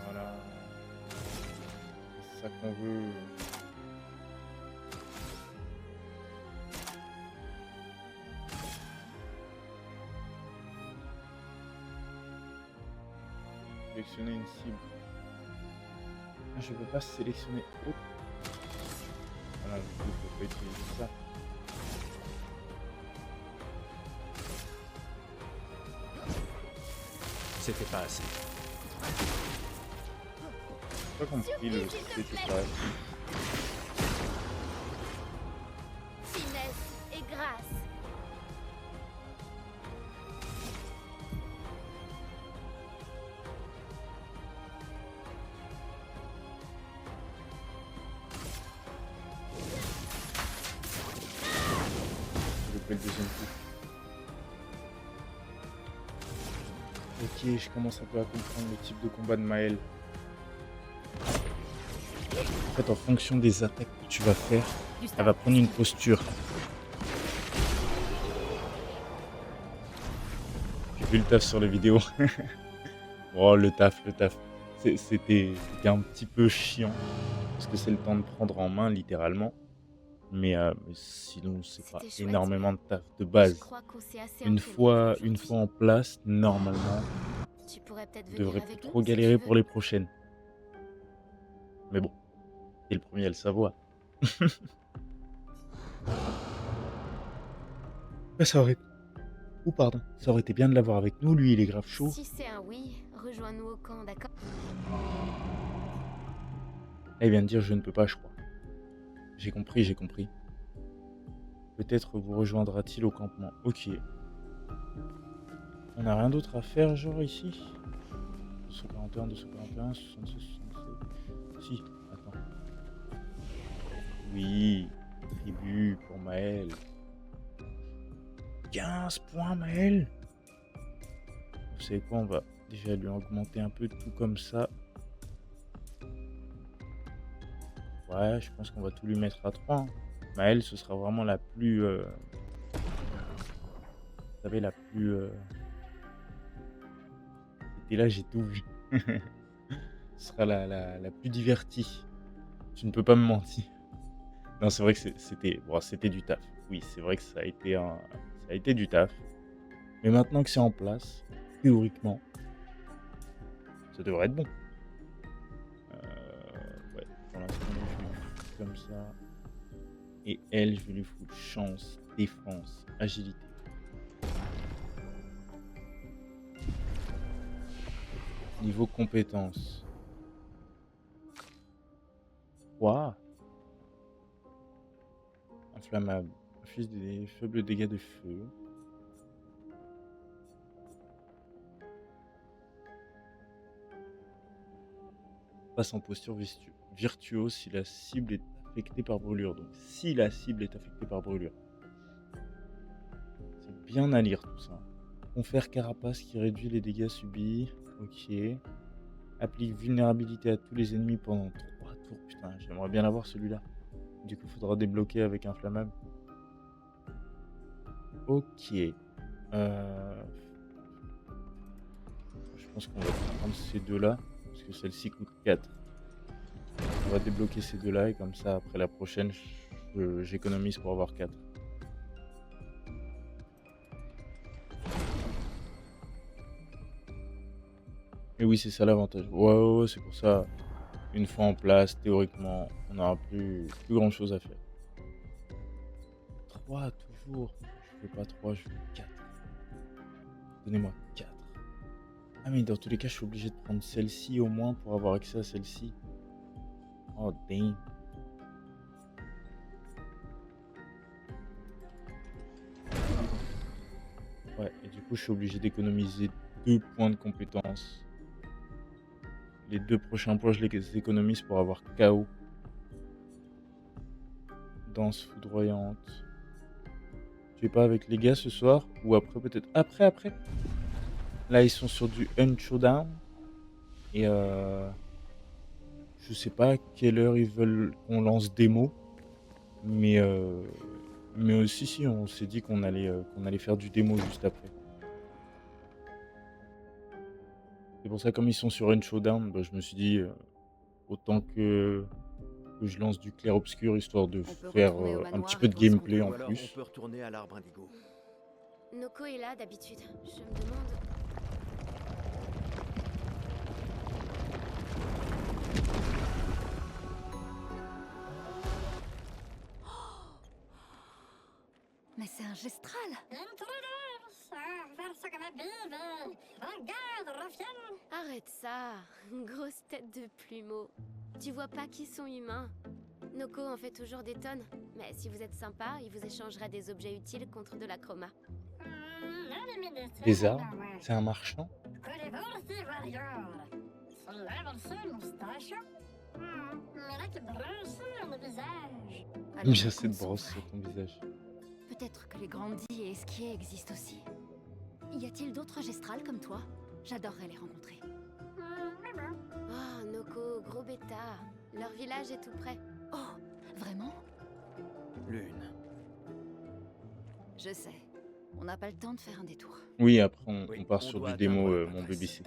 Voilà, c'est ça qu'on veut. Sélectionner une cible. Ah, je peux pas sélectionner autre. Voilà, du coup, je peux pas utiliser ça. C'était pas assez. J'ai pas compris le c'était pas assez. Finesse et grâce. J'ai loupé le deuxième coup. Ok, je commence un peu à comprendre le type de combat de Maël. En fait, en fonction des attaques que tu vas faire, elle va prendre une posture. J'ai vu le taf sur les vidéos. Oh, le taf, le taf. C'était un petit peu chiant. Parce que c'est le temps de prendre en main, littéralement. Mais sinon, c'est pas C'était chouette. énormément de taf de Je base. crois qu'on s'est assez Une entraîné fois aujourd'hui. en place, normalement, Tu pourrais peut-être on venir devrait avec plus nous trop si galérer tu pour veux. les prochaines. Mais bon, t'es le premier à le savoir. Ouais, ça aurait... Ou pardon, ça aurait été bien de l'avoir avec nous, lui il est grave chaud. Si c'est un oui, rejoins-nous au camp, d'accord? Là, il vient de dire je ne peux pas, je crois. J'ai compris, j'ai compris. Peut-être vous rejoindra-t-il au campement. Ok. On n'a rien d'autre à faire, genre ici 241, 241, 66, 67... Si, attends. Oui, tribu pour Maël. 15 points, Maël. Vous savez quoi, on va déjà lui augmenter un peu tout comme ça. Ouais, je pense qu'on va tout lui mettre à 3. Maël, ce sera vraiment la plus... vous savez, la plus... Et là, j'ai tout vu. Ce sera la plus divertie. Tu ne peux pas me mentir. Non, c'est vrai que c'était bon, c'était du taf. Oui, c'est vrai que ça a été du taf. Mais maintenant que c'est en place, théoriquement, ça devrait être bon. Ouais, pour l'instant, je vais lui foutre comme ça. Et elle, je vais lui foutre chance, défense, agilité. Niveau compétences. Quoi? Inflammable. Inflige des faibles dégâts de feu. Passe en posture virtuose si la cible est affectée par brûlure. Donc si la cible est affectée par brûlure. C'est bien à lire tout ça. Confère carapace qui réduit les dégâts subis. Ok. Applique vulnérabilité à tous les ennemis pendant 3 tours. Putain, j'aimerais bien l'avoir celui-là. Du coup, faudra débloquer avec inflammable. Ok. Je pense qu'on va prendre ces deux-là. Parce que celle-ci coûte 4. On va débloquer ces deux-là. Et comme ça, après la prochaine, j'économise pour avoir 4. Et oui, c'est ça l'avantage. Ouais, c'est pour ça. Une fois en place, théoriquement, on n'aura plus grand chose à faire. 3 toujours. Je fais pas 3, je fais 4. Donnez-moi 4. Ah mais dans tous les cas, je suis obligé de prendre celle-ci au moins pour avoir accès à celle-ci. Oh damn. Ouais, et du coup, coup, je suis obligé d'économiser 2 points de compétence. Les 2 prochains points, je les économise pour avoir KO. Danse foudroyante. Tu es pas avec les gars ce soir? Ou après peut-être? Après? Là, ils sont sur du Unshowdown et je sais pas à quelle heure ils veulent qu'on lance démo, mais si, on s'est dit qu'on allait faire du démo juste après. C'est pour ça, comme ils sont sur Unshowdown, bah, je me suis dit, autant que je lance du clair-obscur, histoire de On peut faire, retourner au un petit manoir peu et de voir ce qu'on gameplay en Ou alors on plus. peut retourner à l'arbre indigo. Noko est là d'habitude. Je me demande. Mais c'est un gestral. Arrête ça. Grosse tête de plumeau. Tu vois pas qu'ils sont humains. Noko en fait toujours des tonnes. Mais si vous êtes sympa, il vous échangera des objets utiles contre de la chroma. Des arbres? C'est un marchand? Alors, J'ai assez de raconte son brosse vrai. sur ton visage. Peut-être que les grandis et esquiers existent aussi. Y a-t-il d'autres gestrals comme toi? J'adorerais les rencontrer. Oh, Noko, gros bêta. Leur village est tout près. Oh, vraiment? Lune. Je sais. On n'a pas le temps de faire un détour. Oui, après Oui, on part on sur doit du démo, atteindre la mon Patresse. BBC.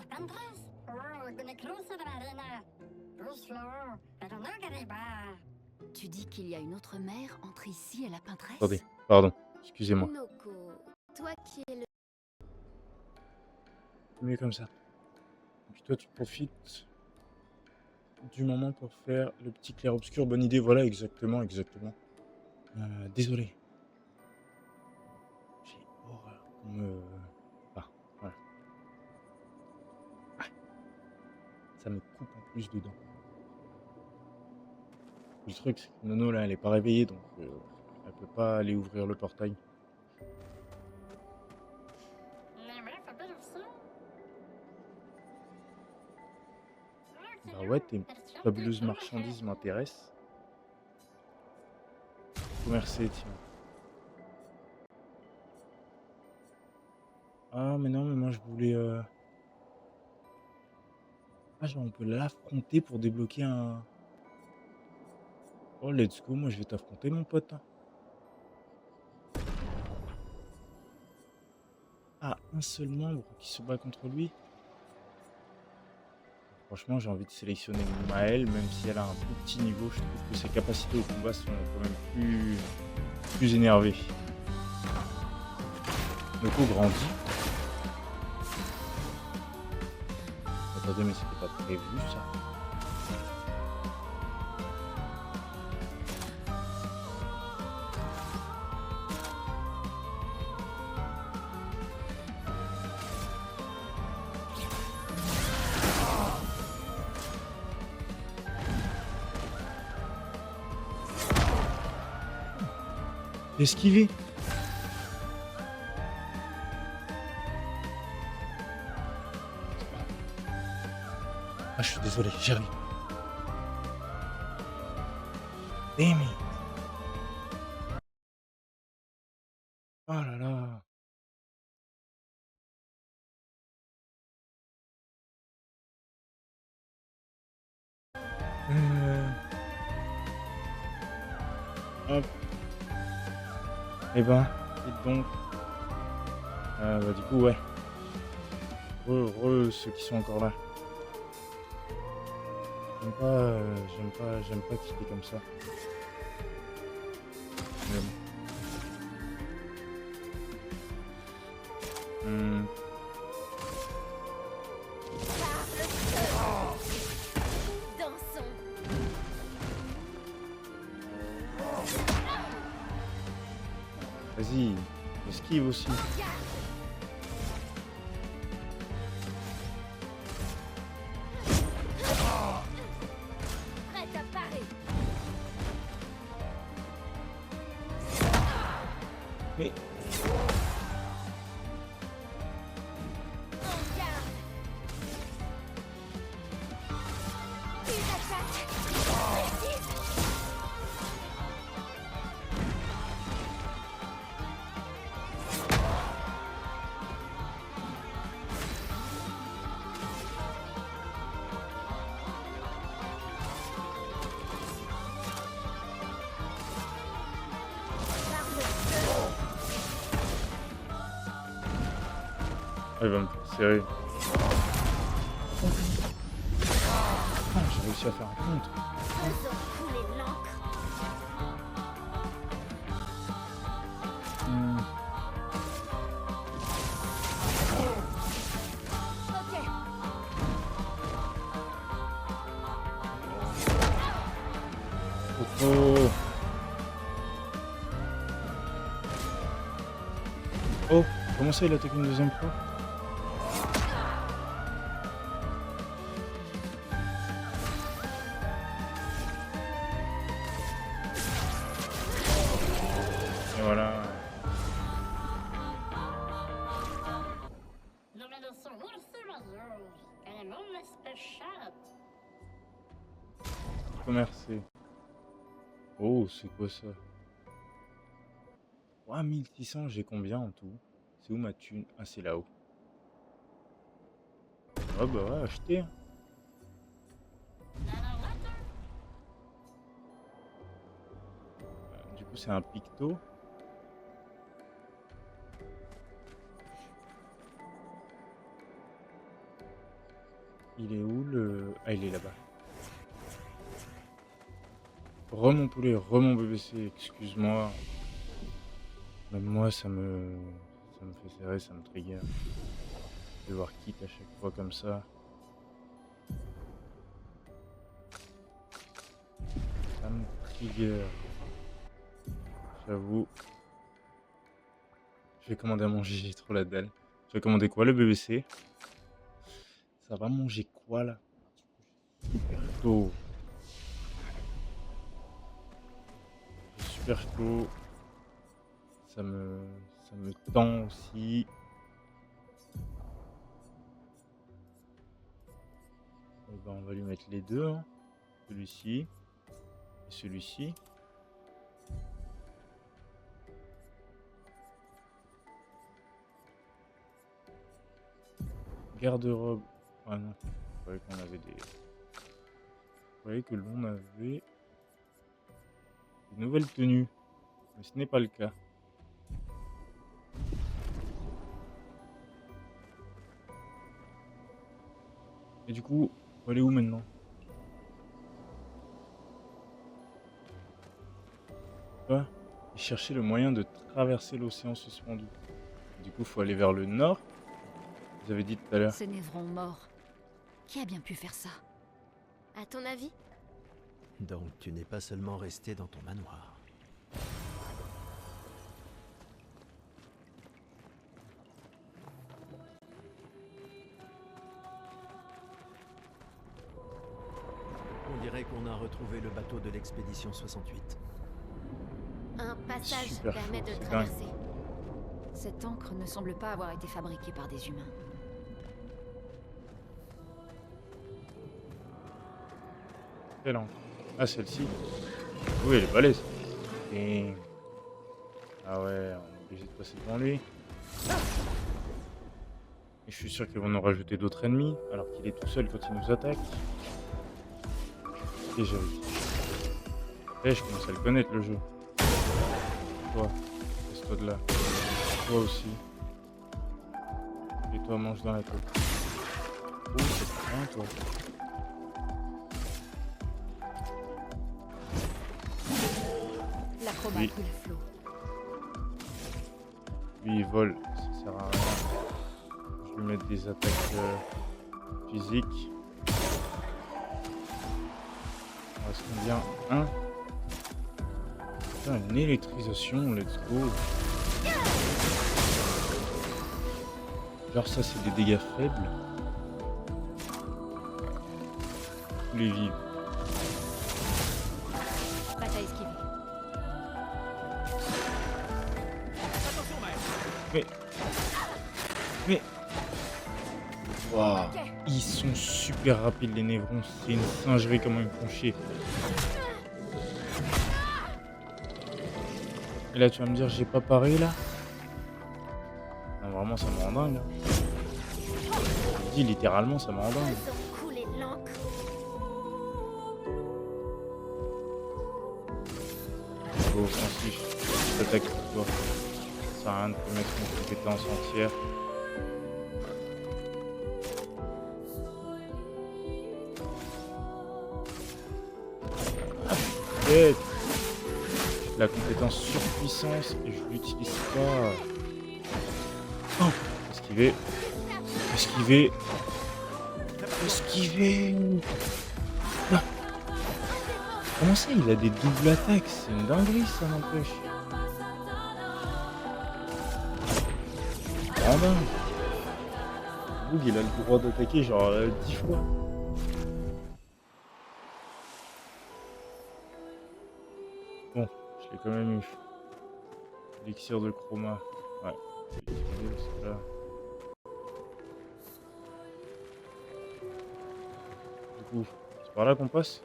Tu dis qu'il y a une autre mer entre ici et la Pinteresse? Attendez, pardon, excusez-moi. Noko, toi qui es le... C'est mieux comme ça. Et puis toi, tu profites du moment pour faire le petit clair-obscur. Bonne idée, voilà, exactement. Désolé. J'ai horreur qu'on me... Ah, voilà. Ah, ça me coupe en plus dedans. Le truc, c'est que Nono, là, elle est pas réveillée, donc elle peut pas aller ouvrir le portail. Bah ouais, tes fabuleuses marchandises m'intéressent. Commercer, tiens. Ah, mais non, mais moi je voulais... Ah, genre on peut l'affronter pour débloquer un... Oh, let's go, moi je vais t'affronter, mon pote. Ah, un seul membre qui se bat contre lui. Franchement, j'ai envie de sélectionner Maëlle, même si elle a un tout petit niveau. Je trouve que ses capacités au combat sont quand même plus énervées. Noko grandit. Attendez, mais c'était pas prévu ça. Esquiver. Ah, je suis désolé, j'arrive. Damn it. Oh là là. Hop. Eh ben, dites donc. Bah du coup, ouais. Ceux qui sont encore là. J'aime pas quitter comme ça. Mais bon. Dansons. Vas-y, esquive aussi. Prête à parer. Mais... Elle va me faire serrer. Ah, j'ai réussi à faire un contre. Faisons couler l'encre. Hmm. Ok. Oh, oh. Oh, comment ça il attaque une deuxième fois? Et voilà. De médecins mercenaires, un homme spécial. Commercer. Oh, c'est quoi ça? 3600, j'ai combien en tout? C'est où ma thune? Ah, c'est là-haut. Ah bah ouais, acheter, hein. Du coup, c'est un picto. Il est où le... Ah, il est là-bas. Mon poulet, mon BBC, excuse-moi. Même moi, ça me fait serrer, ça me trigger. Devoir quitter à chaque fois comme ça. Ça me trigger. J'avoue. Je vais commander à manger, j'ai trop la dalle. Je vais commander quoi, le BBC? Ça va manger quoi, là? Super chaud. Super chaud. Ça me tend aussi. Et ben, on va lui mettre les deux, hein. Celui-ci et celui-ci. Garde-robe. Ah non, je croyais qu'on avait des... Je croyais que l'on avait de nouvelles tenues. Mais ce n'est pas le cas. Et du coup, on va aller où maintenant? Quoi? Chercher le moyen de traverser l'océan suspendu. Du coup, faut aller vers le nord. Vous avez dit tout à l'heure. Ces névrons morts. Qui a bien pu faire ça? À ton avis? Donc tu n'es pas seulement resté dans ton manoir. On dirait qu'on a retrouvé le bateau de l'expédition 68. Un passage Super permet chaud, de c'est dingue. traverser. Cette encre ne semble pas avoir été fabriquée par des humains. Quelle encre? Ah, celle-ci. Oui, elle est balèze. Et... Ah ouais, on est obligé de passer devant lui. Et je suis sûr qu'ils vont nous rajouter d'autres ennemis, alors qu'il est tout seul quand il nous attaque. Et j'avais dit. Eh, je commence à le connaître, le jeu. Toi, laisse-toi de là. Toi aussi. Et toi, mange dans la tête. Oh, c'est bien, toi. L'acrobate Oui. coule à flot. Lui, il vole, ça sert à rien. Je vais lui mettre des attaques physiques. On reste combien? 1. Putain, une électrisation, let's go. Genre ça, c'est des dégâts faibles. Tous les vivent. Prête à esquiver. Attention, maître! Mais... Waouh. Ils sont super rapides, les névrons. C'est une singerie comment ils me font chier. Et là, tu vas me dire, j'ai pas paré, là? Non, vraiment, ça me rend dingue. Hein. Je dis littéralement, ça me rend dingue. Faisons couler l'encre. Oh, Francis, je t'attaque pour toi. Ça sert à rien de te mettre une compétence entière. Tête. La compétence surpuissance et je l'utilise pas. Oh, esquiver. Esquiver. Esquiver. Ah. Comment ça, il a des doubles attaques? C'est une dinguerie, ça n'empêche. Ah ben. Boog, il a le droit d'attaquer genre 10 fois. Bon, je l'ai quand même eu. L'élixir de chroma. Ouais. Je vais l'utiliser parce que là. Du coup, c'est par là qu'on passe?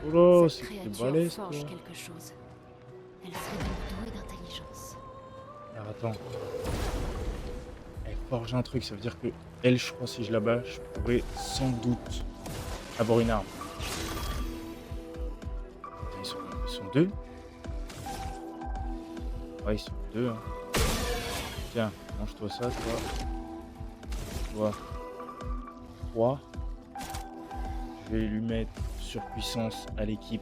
Oh là, Cette c'est créature balèze, toi. forge quelque chose. Elle serait donc douée d'intelligence. Alors attends. Elle forge un truc, ça veut dire que elle, je crois, si je la bats, je pourrais sans doute avoir une arme. Ils sont deux? Ouais, ils sont deux. Hein. Tiens, mange-toi ça, toi. Toi. 3. Je vais lui mettre surpuissance à l'équipe.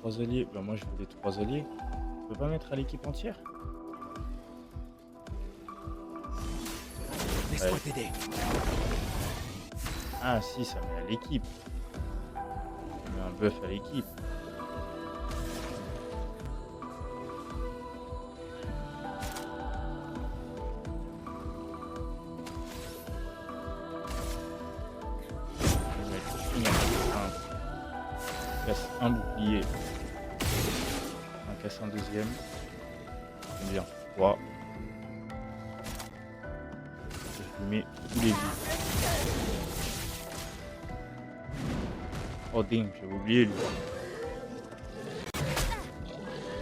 3 alliés. Bah moi je veux des 3 alliés. Je peux pas mettre à l'équipe entière? Laisse-moi Ouais. t'aider. Ah si, ça met à l'équipe. Ça met un buff à l'équipe. Je vais mettre une casse un bouclier. Un casse un deuxième. Bien. 3. Je lui mets tous les vies. Oh ding, j'avais oublié lui.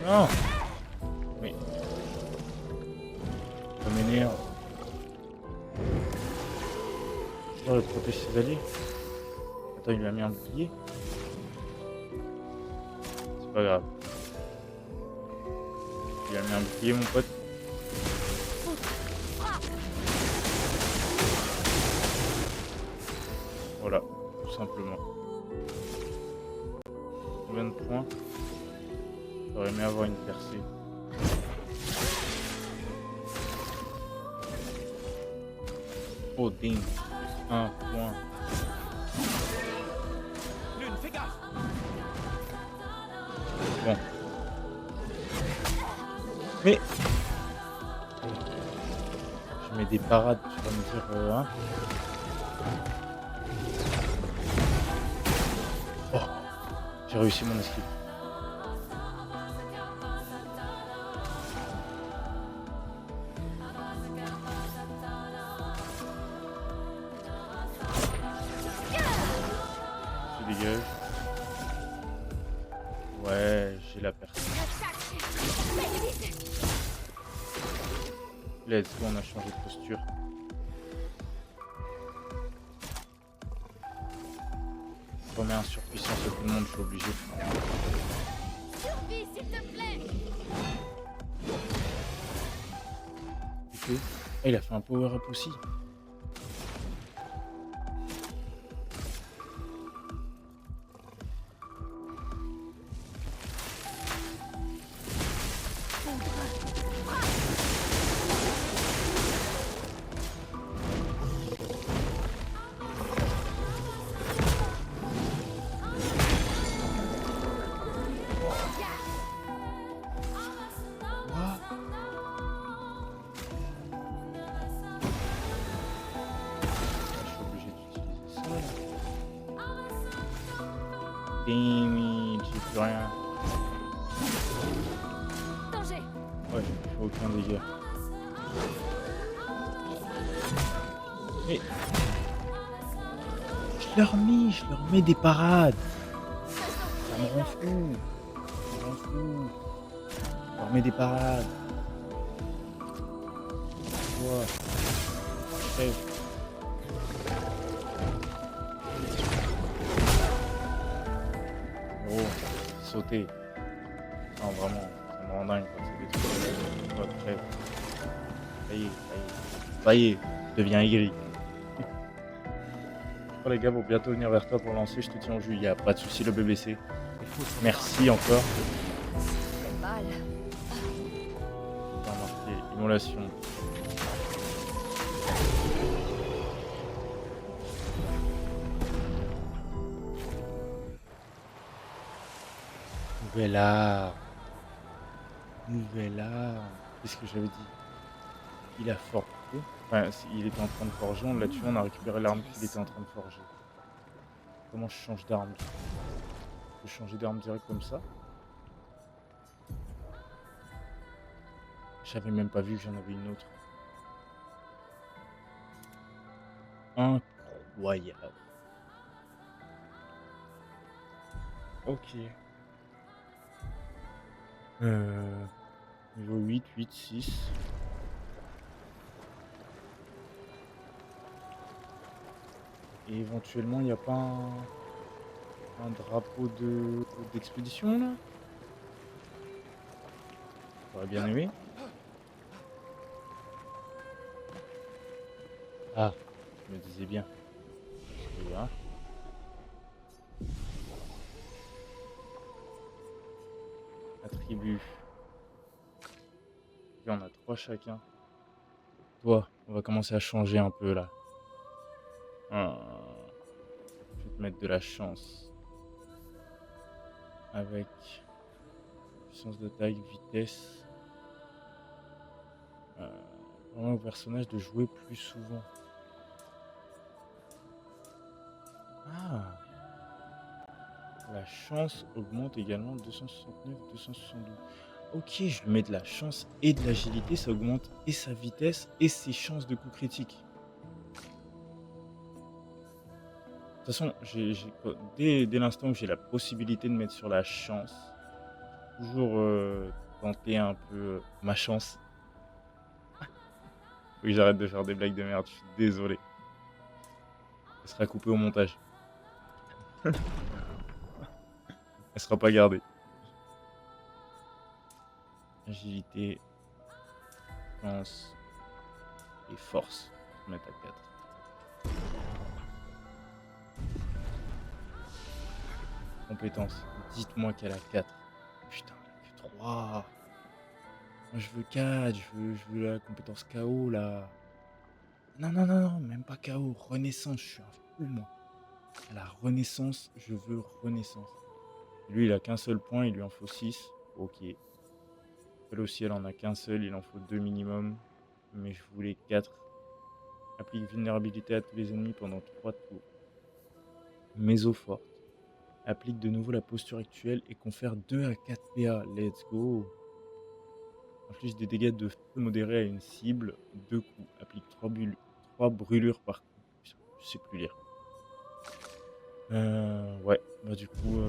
Non. Mais ça m'énerve. Je dois protéger ses alliés. Attends, il lui a mis un bouclier. C'est pas grave. Il lui a mis un bouclier, mon pote. Voilà, tout simplement. Combien de points? J'aurais aimé avoir une percée. Oh ding. 1 point. Lune, fais gaffe. Bon. Mais je mets des parades, tu vas me dire hein. Oh, j'ai réussi mon esquive. Je dégage. Ouais, j'ai la personne. Let's go, on a changé de posture. Je remets un surpuissance à tout le monde, je suis obligé. Survie, s'il te plaît. Ok. Ah, il a fait un power-up aussi. What? Je suis obligé d'utiliser ça. Damn, j'ai plus rien. Danger! Ouais, j'ai fait aucun dégât. Mais je leur mets des parades. Ça me rend fou. Ça me rend fou. Je leur mets des parades. Quoi? Hey. Oh, sauter. Non, vraiment, ça me rend dingue quand c'est des trucs comme ça. Ouais, crève. Ça y est, ça y est. Ça y est, je deviens aigri. Oh, les gars vont bientôt venir vers toi pour lancer, je te tiens au jus. Y a pas de souci, le BBC. Merci encore. C'est mal. T'as marqué immolation. Nouvel art. Nouvel art. Qu'est-ce que j'avais dit? Il a forgé. Enfin, il était en train de forger, on l'a tué, on a récupéré l'arme qu'il était en train de forger. Comment je change d'arme? Je peux changer d'arme direct comme ça? J'avais même pas vu que j'en avais une autre. Incroyable. Ok. Niveau 8, 8, 6. Et éventuellement, il n'y a pas un drapeau d'expédition là? J'aurais bien aimé. Ah, je me disais bien. Celui-là. Attribut. Là, on a 3 chacun. Toi, on va commencer à changer un peu là. Ah, je vais te mettre de la chance. Avec puissance d'attaque, vitesse. Vraiment au personnage de jouer plus souvent. Ah, la chance augmente également 269, 272. Ok, je lui mets de la chance et de l'agilité, ça augmente et sa vitesse et ses chances de coup critique. De toute façon, dès l'instant où j'ai la possibilité de mettre sur la chance, toujours tenter un peu ma chance. Faut que j'arrête de faire des blagues de merde, je suis désolé. Elle sera coupée au montage. Elle sera pas gardée. Agilité, chance et force. Je vais mettre à 4. Compétence. Dites-moi qu'elle a 4. Putain, elle a que 3. Moi je veux 4, je veux la compétence KO là. Non, non, non, non, même pas KO. Renaissance, je suis un fou moi. À la renaissance, je veux renaissance. Lui, il a qu'un seul point, il lui en faut 6. Ok. Elle aussi, elle en a qu'un seul, il en faut 2 minimum. Mais je voulais 4. Applique vulnérabilité à tous les ennemis pendant 3 tours. Méso forte. Applique de nouveau la posture actuelle et confère 2 à 4 PA. Let's go. Inflige des dégâts de feu modérés à une cible. 2 coups. Applique 3 brûlures par coup. Putain, je sais plus lire. Ouais. Bah du coup,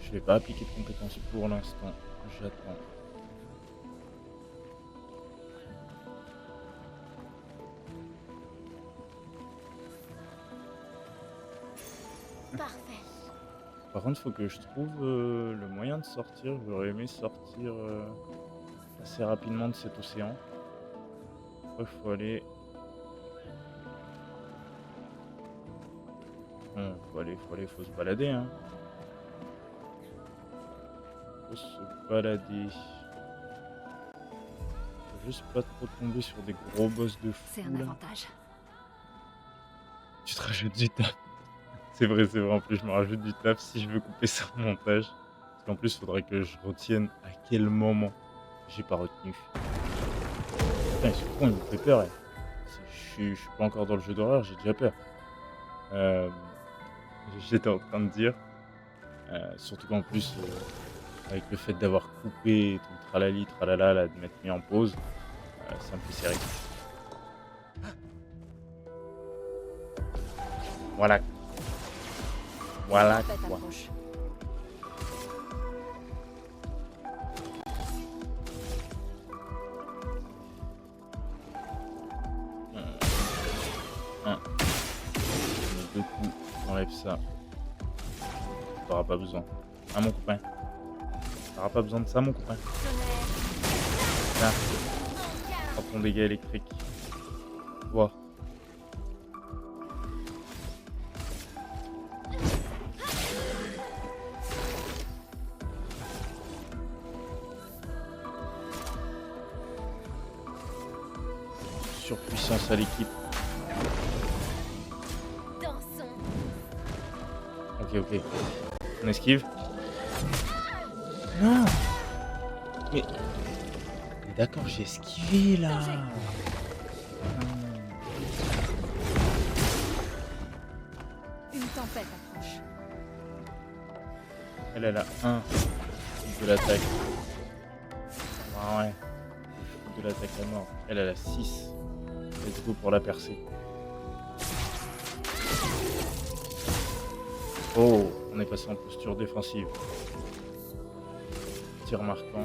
je vais pas appliquer de compétences pour l'instant. J'attends. Parfait. Par contre, faut que je trouve le moyen de sortir. J'aurais aimé sortir assez rapidement de cet océan. Il faut aller... faut se balader, hein. Faut se balader. Faut juste pas trop tomber sur des gros boss de fou, C'est un là. avantage. Tu te rajoutes du taf. C'est vrai, en plus je me rajoute du taf si je veux couper ça au montage. Parce qu'en plus, il faudrait que je retienne à quel moment j'ai pas retenu. Putain, ce con, il me fait peur. Hein. Je suis pas encore dans le jeu d'horreur, j'ai déjà peur. J'étais en train de dire, surtout qu'en plus, avec le fait d'avoir coupé tout le tralali, tralala, là, de m'être mis en pause, ça me fait serrer. Voilà. Voilà Faites quoi. approche. Un. Je mets 2 coups, j'enlève ça. T'auras pas besoin. Ah, mon copain. T'auras pas besoin de ça, mon copain. Tiens, prends ton dégât électrique. Vois. Surpuissance à l'équipe. Dansons. Ok. On esquive. Non. Mais d'accord, j'ai esquivé là. Une tempête approche. Elle a 1 de l'attaque. Ah ouais. De l'attaque à mort. Elle a 6. Let's go pour la percée. Oh, on est passé en posture défensive. Tir marquant.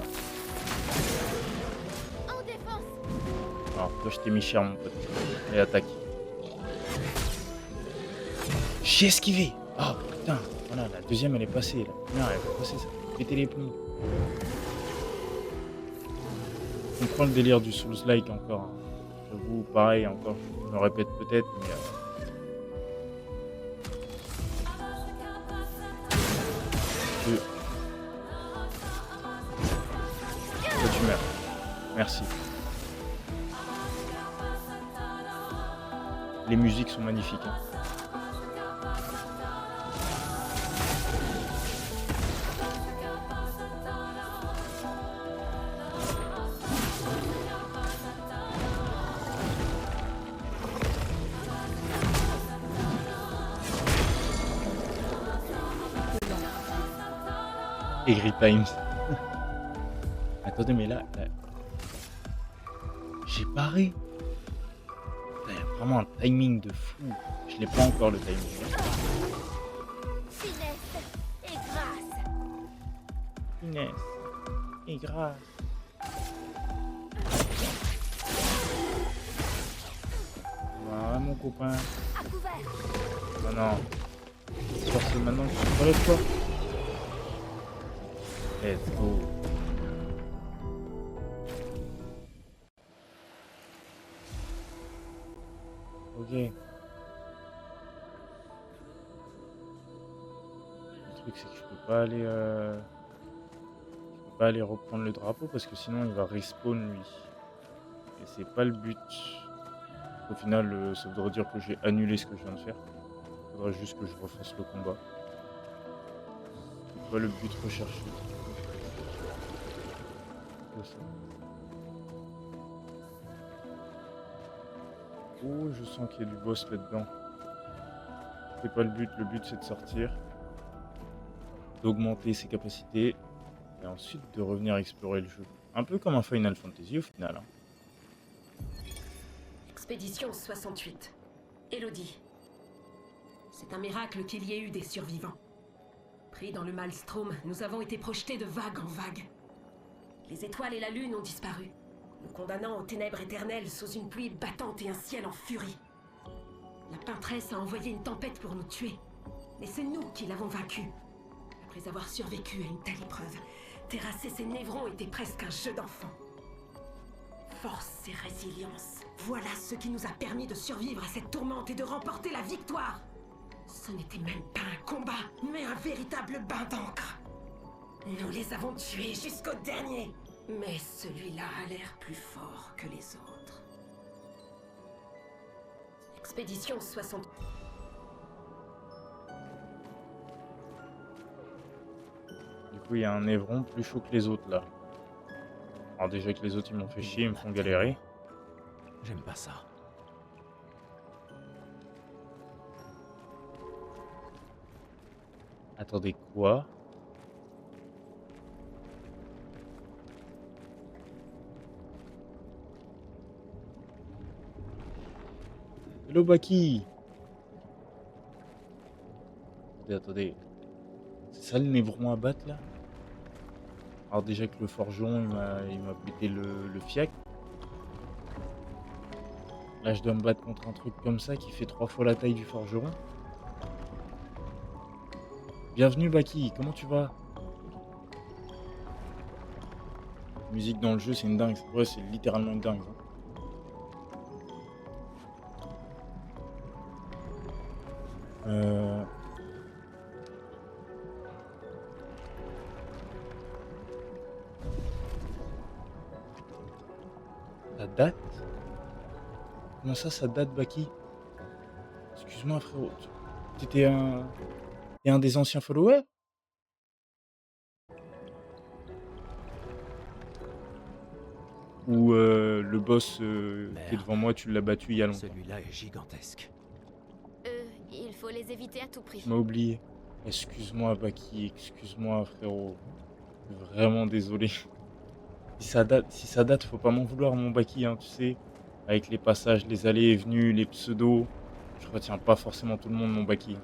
En défense. Alors, toi, je t'ai mis cher, mon pote. Et attaque. J'ai esquivé. Oh putain. Voilà, la deuxième, elle est passée. La première, elle est passée. Ça fait péter les plombs. On comprend le délire du Souls-like encore. Hein. J'avoue, pareil, encore. Je me répète peut-être, mais... Toi, tu meurs. Merci. Les musiques sont magnifiques. Hein. Egri Times. Attendez, mais là... j'ai paré. Il y a vraiment un timing de fou. Je l'ai pas encore le timing. Finesse et grâce. Finesse et grâce. Voilà mon copain. À couvert. Non, non. C'est maintenant que tu te relèves toi. Let's go. Ok. Le truc c'est que je peux pas aller reprendre le drapeau parce que sinon il va respawn lui. Et c'est pas le but. Au final ça voudrait dire que j'ai annulé ce que je viens de faire. Il faudrait juste que je refasse le combat. C'est pas le but recherché. C'est ça. Oh, je sens qu'il y a du boss là-dedans. C'est pas le but c'est de sortir, d'augmenter ses capacités et ensuite de revenir explorer le jeu. Un peu comme un Final Fantasy au final. Hein. Expédition 68. Elodie. C'est un miracle qu'il y ait eu des survivants. Pris dans le Maelstrom, nous avons été projetés de vague en vague. Les étoiles et la lune ont disparu, nous condamnant aux ténèbres éternelles sous une pluie battante et un ciel en furie. La peintresse a envoyé une tempête pour nous tuer, mais c'est nous qui l'avons vaincue. Après avoir survécu à une telle épreuve, terrasser ses névrons était presque un jeu d'enfant. Force et résilience, voilà ce qui nous a permis de survivre à cette tourmente et de remporter la victoire. Ce n'était même pas un combat, mais un véritable bain d'encre. Nous les avons tués jusqu'au dernier, mais celui-là a l'air plus fort que les autres. Expédition 60. Du coup il y a un névron plus chaud que les autres là. Alors déjà que les autres ils m'ont fait chier, ils me font galérer. J'aime pas ça. Attendez quoi? Hello Baki. Attendez. C'est ça le névron à battre là? Alors déjà que le forgeron il m'a pété le fiac. Là je dois me battre contre un truc comme ça qui fait 3 fois la taille du forgeron. Bienvenue Baki, comment tu vas? La musique dans le jeu, c'est une dingue. Ouais, c'est littéralement une dingue. Euh... Ça date? Comment ça date, Baki? Excuse-moi, frérot. T'étais t'es un des anciens followers? Ou le boss qui est Merde. devant moi, tu l'as battu il y a longtemps? Celui-là est gigantesque. Il faut les éviter à tout prix. Tu m'as oublié. Excuse-moi, Baki. Excuse-moi, frérot. Vraiment désolé. Si ça date, faut pas m'en vouloir, mon Baki, hein, tu sais. Avec les passages, les allées et venues, les pseudos. Je retiens pas forcément tout le monde, mon Baki.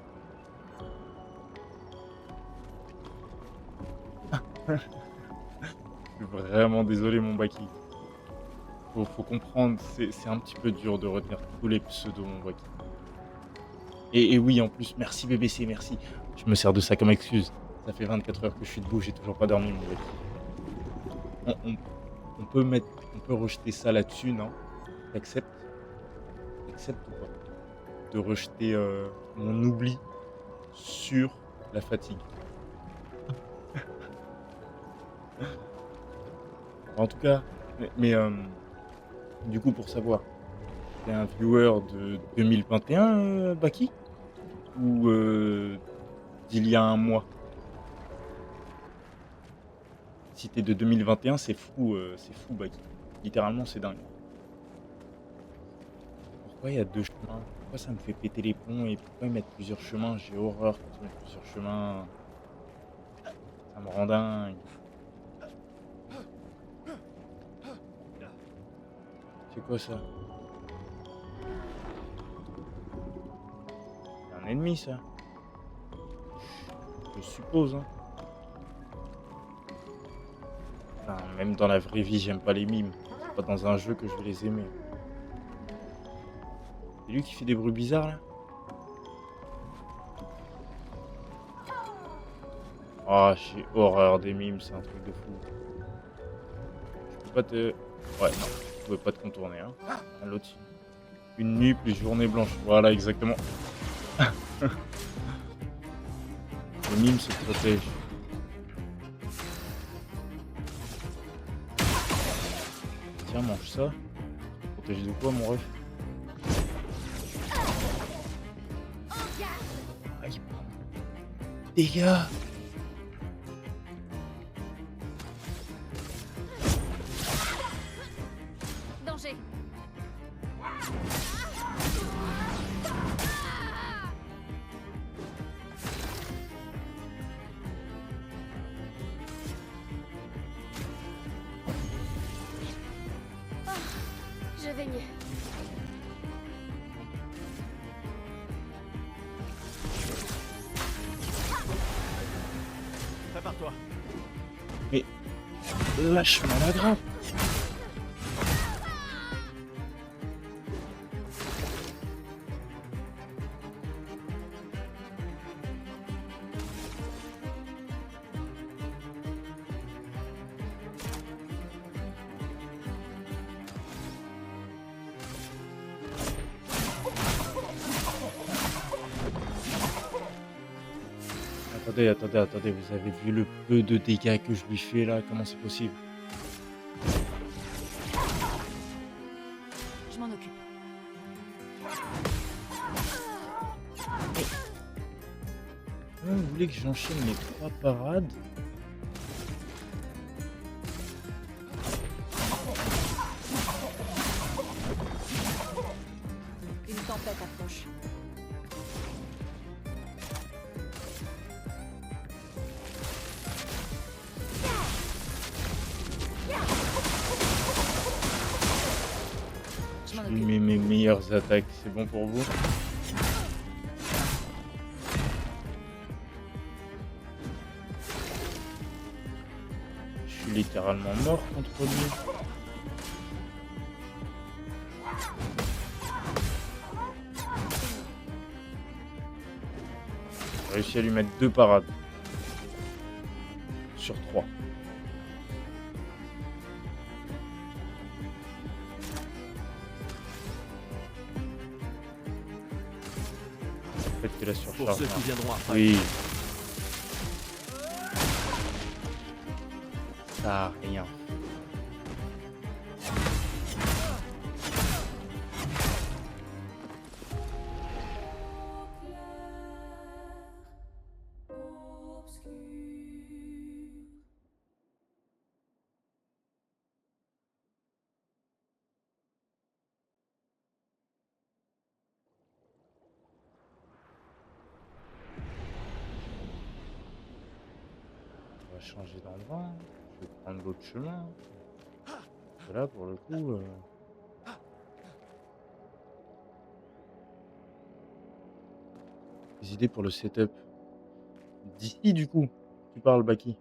Je suis vraiment désolé, mon Baki. Faut comprendre, c'est un petit peu dur de retenir tous les pseudos, mon Baki. Et oui, en plus, merci BBC, merci. Je me sers de ça comme excuse. Ça fait 24 heures que je suis debout, j'ai toujours pas dormi, mon Baki. On peut rejeter ça là-dessus, non? T'acceptes? T'acceptes ou pas? De rejeter mon oubli sur la fatigue. En tout cas, du coup, pour savoir, t'es un viewer de 2021, Baki? Ou d'il y a un mois? Si t'es de 2021, c'est fou, Baki. Littéralement, c'est dingue. Pourquoi il y a 2 chemins? Pourquoi ça me fait péter les plombs? Et pourquoi mettre plusieurs chemins? J'ai horreur quand ils mettent plusieurs chemins. Ça me rend dingue. C'est quoi ça? C'est un ennemi, ça? Je suppose, hein. Enfin, même dans la vraie vie, j'aime pas les mimes. C'est pas dans un jeu que je vais les aimer. C'est lui qui fait des bruits bizarres, là? Ah, j'ai horreur des mimes, c'est un truc de fou. Je peux pas te... Ouais, non, je pouvais pas te contourner, hein. À l'autre. Une nuit plus journée blanche. Voilà, exactement. Les mimes se protègent. Tiens, mange ça. Protège de quoi, mon ref? Aïe. Dégâts. Danger. Je vais mieux. Prépare-toi. Mais lâche-moi la grappe. Attendez, vous avez vu le peu de dégâts que je lui fais là? Comment c'est possible? Je m'en occupe. Vous voulez que j'enchaîne mes 3 parades? Une tempête approche. Je m'en Je occupe. mets mes meilleures attaques, c'est bon pour vous? Je suis littéralement mort contre lui. J'ai réussi à lui mettre 2 parades. Sur 3. fait que la Pour surcharge. ceux qui viendront après. Oui. Ça a rien. On va changer d'endroit, hein. Je vais prendre l'autre chemin. Parce que là, pour le coup, des idées pour le setup. D'ici, du coup, tu parles, Baki.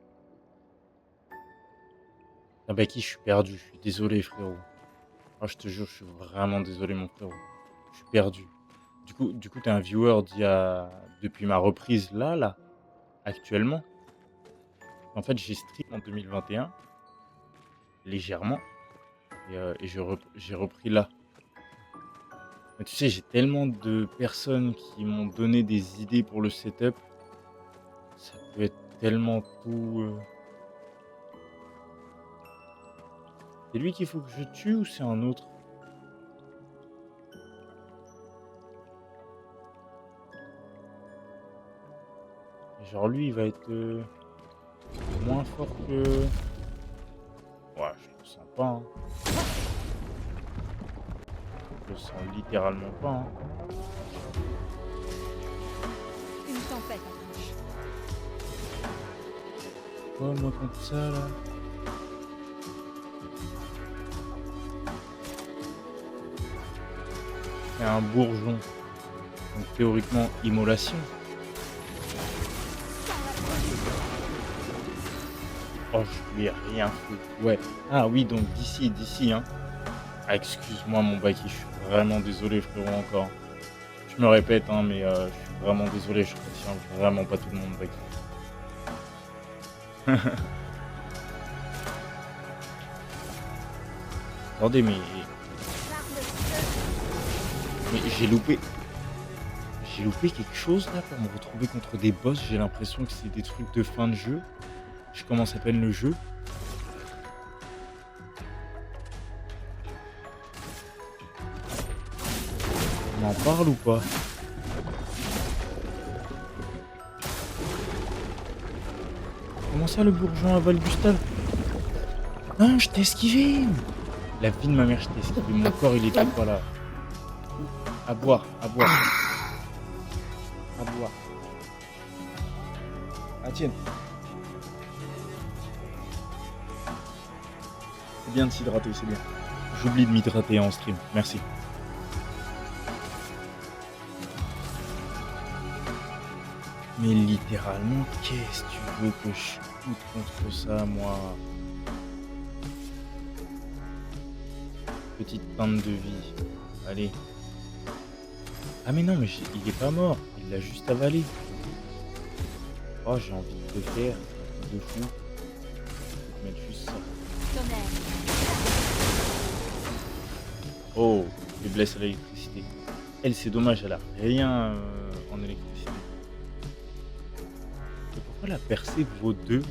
Ah, Baki, je suis perdu. Je suis désolé, frérot. Ah, je te jure, je suis vraiment désolé, mon frérot. Je suis perdu. Du coup, t'es un viewer depuis ma reprise là, actuellement. En fait, j'ai stream en 2021, légèrement, et j'ai repris là. Mais tu sais, j'ai tellement de personnes qui m'ont donné des idées pour le setup. Ça peut être tellement tout. C'est lui qu'il faut que je tue ou c'est un autre? Et genre lui, il va être moins fort que. Ouais, je le sens pas. Hein. Je le sens littéralement pas. Hein. Une tempête approche. Ouais, moi contre ça là. C'est un bourgeon. Donc théoriquement, immolation. Oh, je lui ai rien fait. Ouais. Ah oui, donc d'ici, hein. Ah, excuse-moi, mon Baki, je suis vraiment désolé, frérot, encore. Je me répète, hein, mais je suis vraiment désolé, je retiens vraiment pas tout le monde, Baki. Attendez, mais j'ai loupé. J'ai loupé quelque chose là pour me retrouver contre des boss. J'ai l'impression que c'est des trucs de fin de jeu. Je commence à peine le jeu. On en parle ou pas? Comment ça, le bourgeon à Val-Gustave? Non, je t'ai esquivé. La vie de ma mère, je t'ai esquivé. Mon corps, il était pas là. À boire, à boire. À boire. Ah, tiens. C'est bien de s'hydrater, c'est bien. J'oublie de m'hydrater en stream. Merci. Mais littéralement, qu'est-ce que tu veux que je foute contre ça, moi? Petite teinte de vie. Allez. Ah mais non, mais il est pas mort. Il l'a juste avalé. Oh, j'ai envie de le faire. Un truc de fou. Je vais mettre juste ça. Tonnerre. Oh, faiblesse à l'électricité. Elle, c'est dommage, elle a rien en électricité. Et pourquoi la percée vaut 2?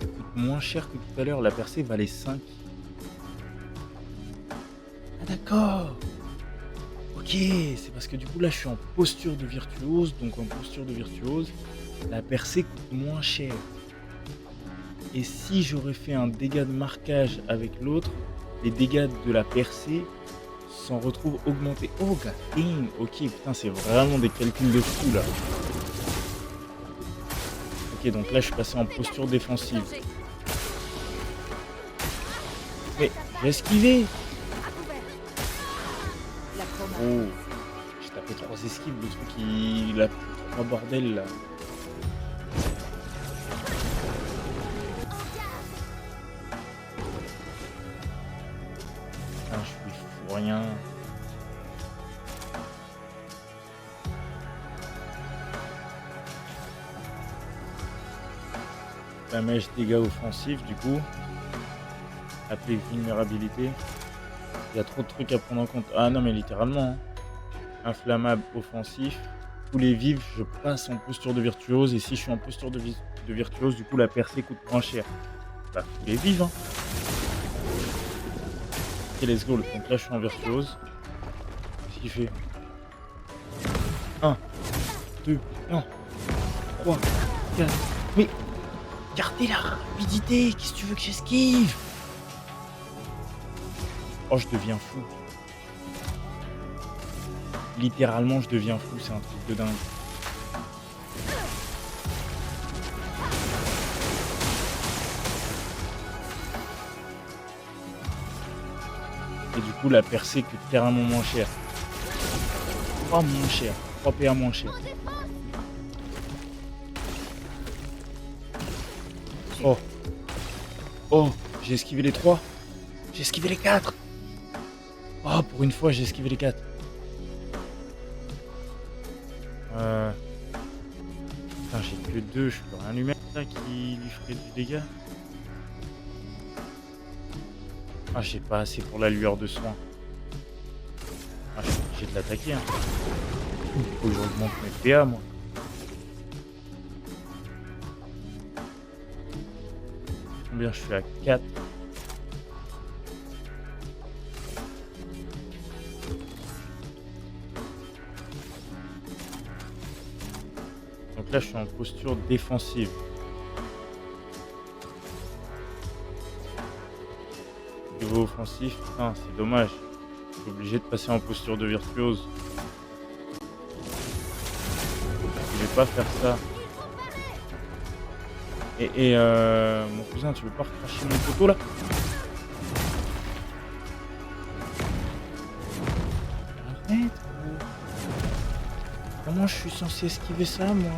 Elle coûte moins cher que tout à l'heure. La percée valait 5. Ah d'accord. Ok, c'est parce que du coup là je suis en posture de virtuose. Donc en posture de virtuose, la percée coûte moins cher. Et si j'aurais fait un dégât de marquage avec l'autre, les dégâts de la percée s'en retrouvent augmentés. Oh god damn. Ok, putain, c'est vraiment des calculs de fou là. Ok, donc là je suis passé en posture défensive. Mais j'ai esquivé. Oh, j'ai tapé 3 esquives, le truc il a 3 bordel là. Putain, je suis fou rien. Damage dégâts offensifs du coup. Appelé vulnérabilité. Il y a trop de trucs à prendre en compte. Ah non mais littéralement. Hein. Inflammable offensif. tous les vivres, je passe en posture de virtuose. Et si je suis en posture de virtuose, du coup, la percée coûte moins cher. Bah, tous les vivres, hein. Ok, let's go. Donc là, je suis en virtuose. Qu'est-ce qu'il fait? 1, 2, non, 3, 4. Mais gardez la rapidité. Qu'est-ce que tu veux que j'esquive? Oh, je deviens fou. Littéralement, je deviens fou. C'est un truc de dingue. Et du coup, la percée coûte carrément moins cher. 3 moins cher. 3 PA moins cher. Oh. Oh, j'ai esquivé les 3. J'ai esquivé les 4. Oh, pour une fois, j'ai esquivé les 4. Putain, j'ai que 2. Je peux rien lui mettre là qui lui ferait du dégât. Ah, j'ai pas assez pour la lueur de soin. Ah, je suis obligé de l'attaquer. Hein. Faut que j'augmente mes PA, moi. Combien je suis à 4. Donc là, je suis en posture défensive. Niveau offensif, putain, c'est dommage. Je suis obligé de passer en posture de virtuose. Je vais pas faire ça. Et mon cousin, tu veux pas recracher mon poteau là? Arrête. Comment je suis censé esquiver ça, moi?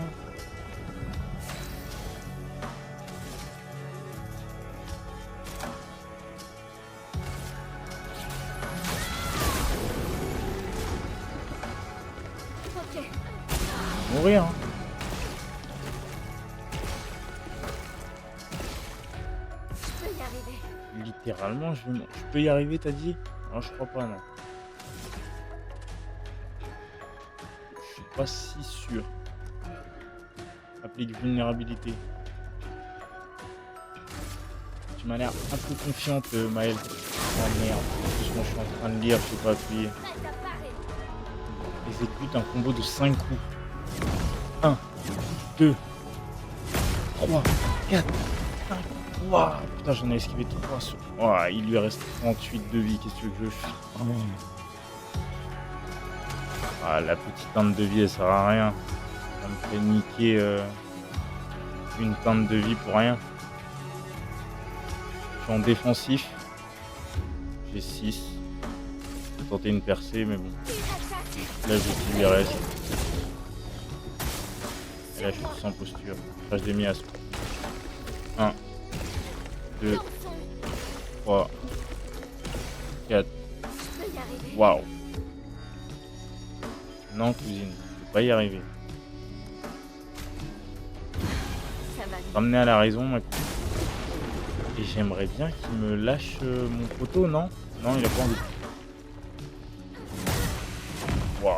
Ok. Mourir, hein. Je peux y arriver. Littéralement, je peux y arriver, t'as dit? Non, je crois pas, non. Je suis pas si sûr. Applique vulnérabilité. Tu m'as l'air un peu confiante, Maël. Oh merde. En plus, moi, je suis en train de lire, je peux pas appuyer. Exécute un combo de 5 coups. 1, 2, 3, 4, 5. Waouh, putain, j'en ai esquivé 3 sur... Oh, il lui reste 38 de vie, qu'est-ce que tu veux que je fasse? Ah, la petite teinte de vie, elle sert à rien. Ça me fait niquer une teinte de vie pour rien. Je suis en défensif. J'ai 6. Je vais tenter une percée, mais bon. Là, j'ai les restes. Et là, je suis sans posture. Enfin, je l'ai mis à ce. 1, 2, 3, 4. Waouh. Non, cousine, je peux pas y arriver. Ça va. Ramener à la raison, ma cousine. Et j'aimerais bien qu'il me lâche mon poteau, non? Non, il a pas envie. Waouh.